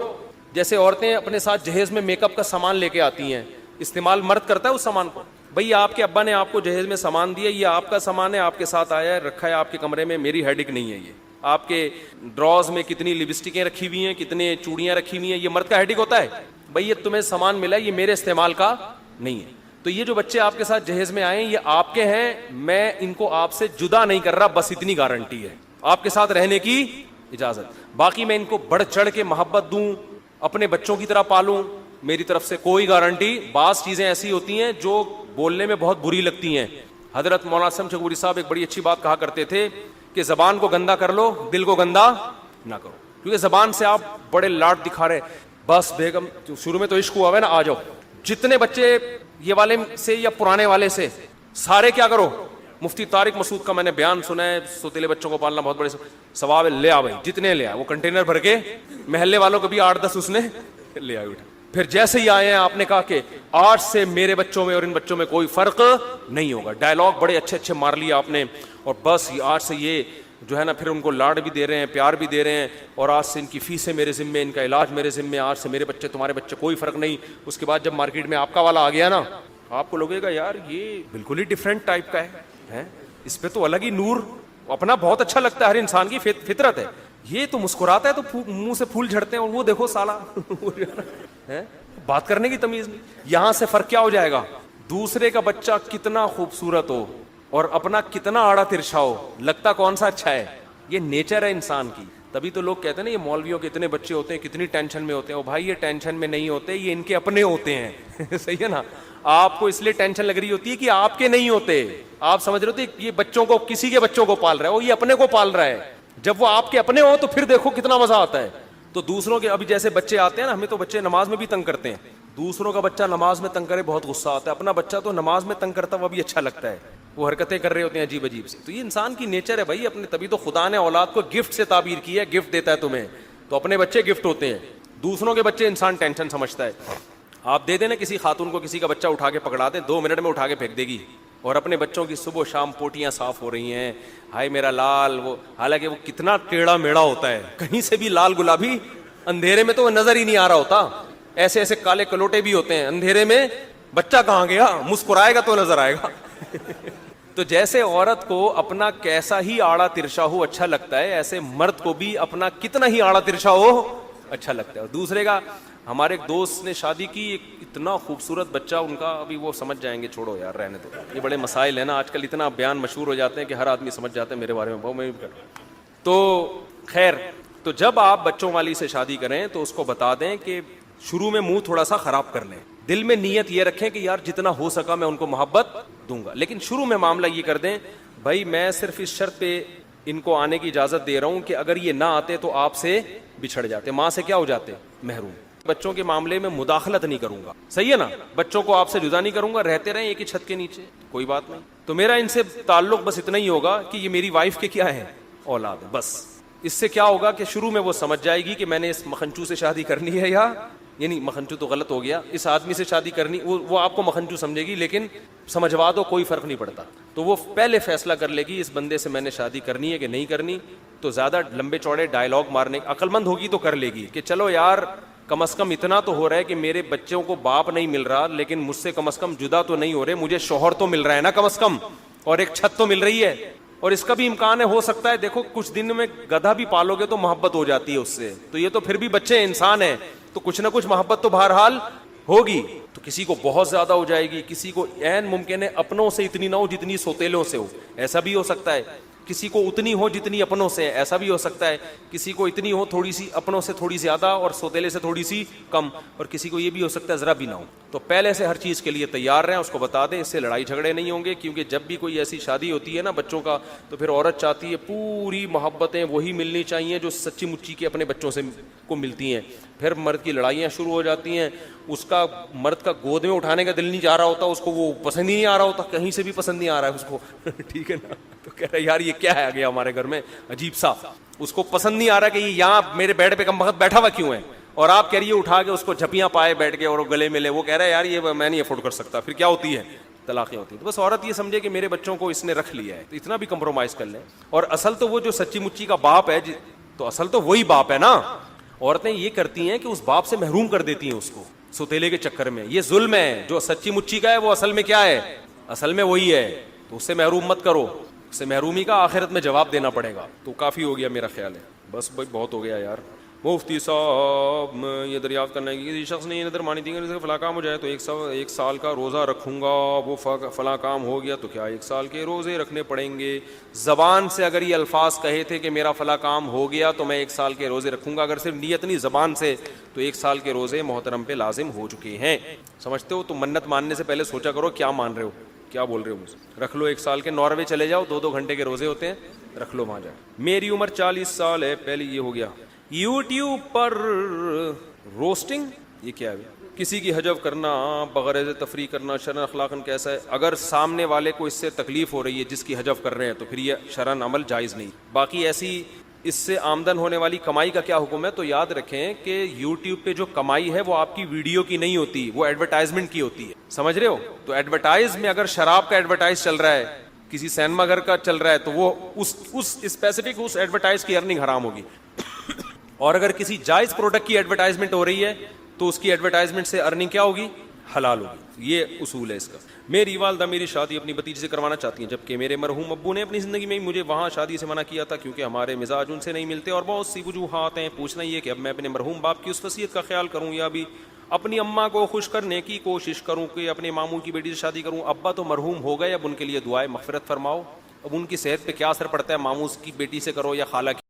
جیسے عورتیں اپنے ساتھ جہیز میں میک اپ کا سامان لے کے آتی ہیں, استعمال مرد کرتا ہے اس سامان کو. بھئی آپ کے ابا نے آپ کو جہیز میں سامان دیا, یہ آپ کا سامان ہے, آپ کے ساتھ آیا ہے, رکھا ہے آپ کے کمرے میں, میری ہیڈک نہیں ہے. یہ آپ کے ڈراز میں کتنی لپسٹکیں رکھی ہوئی ہیں, کتنے چوڑیاں رکھی ہوئی ہیں, یہ مرد کا ہیڈک ہوتا ہے. بھئی یہ تمہیں سامان ملا ہے, یہ میرے استعمال کا نہیں ہے. تو یہ جو بچے آپ کے ساتھ جہیز میں آئے ہیں یہ آپ کے ہیں, میں ان کو آپ سے جدا نہیں کر رہا, بس اتنی گارنٹی ہے, آپ کے ساتھ رہنے کی اجازت. باقی میں ان کو بڑھ چڑھ کے محبت دوں, اپنے بچوں کی طرح پالوں, میری طرف سے کوئی گارنٹی. بعض چیزیں ایسی ہوتی ہیں جو بولنے میں بہت بری لگتی ہیں. حضرت مولانا شمس چغوری صاحب ایک بڑی اچھی بات کہا کرتے تھے کہ زبان کو گندا کر لو, دل کو گندا نہ کرو. کیونکہ زبان سے آپ بڑے لاڈ دکھا رہے, بس بیگم شروع میں تو عشق ہوا ہے نا, آ جاؤ. جتنے بچے یہ والے سے یا پرانے والے سے سارے کیا کرو, مفتی طارق مسعود کا میں نے بیان سنا ہے, سوتیلے بچوں کو پالنا بہت بڑے ثواب ہے, لے آ بھائی جتنے لے آ. وہ کنٹینر بھر کے محلے والوں کو بھی 8-10 اس نے لے آئے. پھر جیسے ہی آئے ہیں آپ نے کہا کہ آج سے میرے بچوں میں اور ان بچوں میں کوئی فرق نہیں ہوگا. ڈائلاگ بڑے اچھے اچھے مار لیے آپ نے, اور بس آج سے یہ جو ہے نا, پھر ان کو لاڈ بھی دے رہے ہیں, پیار بھی دے رہے ہیں, اور آج سے ان کی فیسیں میرے ذمے, ان کا علاج میرے ذمے, آج سے میرے بچے تمہارے بچے کوئی فرق نہیں. اس کے بعد جب مارکیٹ میں آپ کا والا آ گیا نا, آپ کو لگے گا یار یہ بالکل ہی ڈفرینٹ ٹائپ کا ہے, اس پہ تو الگ ہی نور, اپنا بہت اچھا لگتا ہے, ہر انسان کی فطرت ہے. یہ تو مسکراتا ہے تو منہ سے پھول جھڑتے ہیں, اور وہ دیکھو سالا بات کرنے کی تمیز نہیں. یہاں سے فرق کیا ہو جائے گا, دوسرے کا بچہ کتنا خوبصورت ہو اور اپنا کتنا آڑا ترچھا ہو, لگتا کون سا اچھا ہے. یہ نیچر ہے انسان کی. تبھی تو لوگ کہتے ہیں نا یہ مولویوں کے اتنے بچے ہوتے ہیں, کتنی ٹینشن میں ہوتے ہیں. بھائی یہ ٹینشن میں نہیں ہوتے, یہ ان کے اپنے ہوتے ہیں. صحیح ہے نا, آپ کو اس لیے ٹینشن لگ رہی ہوتی ہے کہ آپ کے نہیں ہوتے. آپ سمجھ رہے ہوتے یہ بچوں کو, کسی کے بچوں کو پال رہا ہے, وہ یہ اپنے کو پال رہا ہے. جب وہ آپ کے اپنے ہو تو پھر دیکھو کتنا مزہ آتا ہے. تو دوسروں کے, ابھی جیسے بچے آتے ہیں نا, ہمیں تو بچے نماز میں بھی تنگ کرتے ہیں. دوسروں کا بچہ نماز میں تنگ کرے بہت غصہ آتا ہے, اپنا بچہ تو نماز میں تنگ کرتا وہ بھی اچھا لگتا ہے. وہ حرکتیں کر رہے ہوتے ہیں عجیب عجیب سی. تو یہ انسان کی نیچر ہے بھائی اپنے. تبھی تو خدا نے اولاد کو گفٹ سے تعبیر کی ہے, گفٹ دیتا ہے تمہیں, تو اپنے بچے گفٹ ہوتے ہیں. دوسروں کے بچے انسان ٹینشن سمجھتا ہے. آپ دے دیں نا کسی خاتون کو کسی کا بچہ اٹھا کے پکڑا دیں, 2 منٹ میں اٹھا کے پھینک دے گی. اور اپنے بچوں کی صبح شام پوٹیاں صاف ہو رہی ہیں, ہائے میرا لال. وہ حالانکہ وہ کتنا ٹیڑھا میڑا ہوتا ہے, کہیں سے بھی لال گلابی, اندھیرے میں تو وہ نظر ہی نہیں آ رہا ہوتا. ایسے ایسے کالے کلوٹے بھی ہوتے ہیں اندھیرے میں, بچہ کہاں گیا, مسکرائے گا تو نظر آئے گا. تو جیسے عورت کو اپنا کیسا ہی آڑا ترچھا ہو اچھا لگتا ہے, ایسے مرد کو بھی اپنا کتنا ہی آڑا ترچھا ہو اچھا لگتا ہے. اور دوسرے کا, ہمارے ایک دوست نے شادی کی, اتنا خوبصورت بچہ ان کا, ابھی وہ سمجھ جائیں گے, چھوڑو یار رہنے دو. یہ بڑے مسائل ہیں نا آج کل, اتنا بیان مشہور ہو جاتے ہیں کہ ہر آدمی سمجھ جاتے ہیں میرے بارے میں, میں بھی کر. تو خیر, تو جب آپ بچوں والی سے شادی کریں تو اس کو بتا دیں کہ شروع میں منہ تھوڑا سا خراب کر لیں, دل میں نیت یہ رکھیں کہ یار جتنا ہو سکا میں ان کو محبت دوں گا, لیکن شروع میں معاملہ یہ کر دیں بھائی میں صرف اس شرط پہ ان کو آنے کی اجازت دے رہا ہوں کہ اگر یہ نہ آتے تو آپ سے بچھڑ جاتے, ماں سے کیا ہو جاتے, محروم. بچوں کے معاملے میں مداخلت نہیں کروں گا, صحیح ہے نا, بچوں کو آپ سے جدا نہیں کروں گا, رہتے رہیں ایک ہی چھت کے نیچے, کوئی بات نہیں. تو میرا ان سے تعلق بس اتنا ہی ہوگا کہ یہ میری وائف کے کیا ہے, اولاد ہے, بس. اس سے کیا ہوگا کہ شروع میں وہ سمجھ جائے گی کہ میں نے اس مکھنچو سے شادی کرنی ہے, یا یعنی مکھنچو تو غلط ہو گیا, اس آدمی سے شادی کرنی, وہ آپ کو مکھنچو سمجھے گی لیکن سمجھوا دو کوئی فرق نہیں پڑتا. تو وہ پہلے فیصلہ کر لے گی اس بندے سے میں نے شادی کرنی ہے کہ نہیں کرنی. تو زیادہ لمبے چوڑے ڈائلاگ مارنے, عقل مند ہوگی تو کر لے گی کہ چلو یار کم از کم اتنا تو ہو رہا ہے کہ میرے بچوں کو باپ نہیں مل رہا, لیکن مجھ سے کم از کم جدا تو نہیں ہو رہے, مجھے شوہر تو مل رہا ہے نا کم از کم, اور ایک چھت تو مل رہی ہے. اور اس کا بھی امکان ہے, ہو سکتا ہے, دیکھو کچھ دن میں گدھا بھی پالو گے تو محبت ہو جاتی ہے اس سے, تو یہ تو پھر بھی بچے انسان ہیں, تو کچھ نہ کچھ محبت تو بہرحال ہوگی. تو کسی کو بہت زیادہ ہو جائے گی, کسی کو عین ممکن ہے اپنوں سے اتنی نہ ہو جتنی سوتیلوں سے ہو, ایسا بھی ہو سکتا ہے. کسی کو اتنی ہو جتنی اپنوں سے ہے, ایسا بھی ہو سکتا ہے. کسی کو اتنی ہو تھوڑی سی اپنوں سے تھوڑی زیادہ اور سوتیلے سے تھوڑی سی کم, اور کسی کو یہ بھی ہو سکتا ہے ذرا بھی نہ ہو. تو پہلے سے ہر چیز کے لیے تیار رہیں, اس کو بتا دیں, اس سے لڑائی جھگڑے نہیں ہوں گے. کیونکہ جب بھی کوئی ایسی شادی ہوتی ہے نا بچوں کا, تو پھر عورت چاہتی ہے پوری محبتیں وہی ملنی چاہیے جو سچی مچی کے اپنے بچوں سے کو ملتی ہیں. پھر مرد کی لڑائیاں شروع ہو جاتی ہیں, اس کا مرد کا گود میں اٹھانے کا دل نہیں چاہ رہا ہوتا, اس کو وہ پسند ہی نہیں آ رہا ہوتا, کہیں سے بھی پسند نہیں آ رہا ہے اس کو ٹھیک ہے نا, تو کہہ رہا ہے یار یہ کیا ہے آگیا ہمارے گھر میں عجیب سا, اس کو پسند نہیں آ رہا کہ یہ یہاں میرے بیڈ پہ کم وقت بیٹھا ہوا کیوں ہے, اور آپ کہہ رہی ہے اٹھا کے اس کو جھپیاں پائے بیٹھ کے اور گلے ملے, وہ کہہ رہا ہے یار یہ میں نہیں افورڈ کر سکتا. پھر کیا ہوتی ہے, طلاقیں ہوتی ہیں. تو بس عورت یہ سمجھے کہ میرے بچوں کو اس نے رکھ لیا ہے, تو اتنا بھی کمپرومائز کر لیں. اور اصل تو وہ جو سچی مچی کا باپ ہے, تو اصل تو وہی باپ ہے نا. عورتیں یہ کرتی ہیں کہ اس باپ سے محروم کر دیتی ہیں اس کو سوتیلے کے چکر میں, یہ ظلم ہے. جو سچی مچی کا ہے وہ اصل میں کیا ہے, اصل میں وہی ہے. تو اس سے محروم مت کرو, اس سے محرومی کا آخرت میں جواب دینا پڑے گا. تو کافی ہو گیا میرا خیال ہے, بس بھائی بہت ہو گیا یار. مفتی صاحب یہ دریافت کرنا ہے کہ کسی شخص نے یہ نظر مانی تھی کہ فلاں کام ہو جائے تو ایک سال کا روزہ رکھوں گا, وہ فلاں کام ہو گیا تو کیا 1 سال کے روزے رکھنے پڑیں گے؟ زبان سے اگر یہ الفاظ کہے تھے کہ میرا فلاں کام ہو گیا تو میں 1 سال کے روزے رکھوں گا, اگر صرف نیت نہیں زبان سے, تو 1 سال کے روزے محترم پہ لازم ہو چکے ہیں. سمجھتے ہو؟ تو منت ماننے سے پہلے سوچا کرو کیا مان رہے ہو, کیا بول رہے ہو مجھ سے. رکھ لو 1 سال کے, ناروے چلے جاؤ, 2 گھنٹے کے روزے ہوتے ہیں, رکھ لو وہاں جا. میری عمر 40 سال ہے, پہلے یہ ہو گیا. یوٹیوب پر روسٹنگ, یہ کیا ہے؟ کسی کی حجب کرنا, بغرض تفریح کرنا شرعن اخلاقاً کیسا ہے؟ اگر سامنے والے کو اس سے تکلیف ہو رہی ہے جس کی حجب کر رہے ہیں تو پھر یہ شرعن عمل جائز نہیں. باقی ایسی اس سے آمدن ہونے والی کمائی کا کیا حکم ہے؟ تو یاد رکھیں کہ یوٹیوب پہ جو کمائی ہے وہ آپ کی ویڈیو کی نہیں ہوتی, وہ ایڈورٹائزمنٹ کی ہوتی ہے. سمجھ رہے ہو؟ تو ایڈورٹائز میں اگر شراب کا ایڈورٹائز چل رہا ہے, کسی سینما گھر کا چل رہا ہے, تو وہ اس اسپیسیفک اس ایڈورٹائز کی ارننگ حرام ہوگی. اور اگر کسی جائز پروڈکٹ کی ایڈورٹائزمنٹ ہو رہی ہے تو اس کی ایڈورٹائزمنٹ سے ارننگ کیا ہوگی؟ حلال ہوگی. یہ اصول ہے اس کا. میری والدہ میری شادی اپنی بھتیجی سے کروانا چاہتی ہیں, جبکہ میرے مرحوم ابو نے اپنی زندگی میں مجھے وہاں شادی سے منع کیا تھا کیونکہ ہمارے مزاج ان سے نہیں ملتے اور بہت سی وجوہات ہیں. پوچھنا یہ کہ اب میں اپنے مرحوم باپ کی اس وصیت کا خیال کروں یا بھی اپنی اماں کو خوش کرنے کی کوشش کروں کہ اپنے ماموں کی بیٹی سے شادی کروں؟ ابا تو مرحوم ہو گئے, اب ان کے لیے دعائے مغفرت فرماؤ. اب ان کی صحت پہ کیا اثر پڑتا ہے, ماموں کی بیٹی سے کرو یا خالہ کی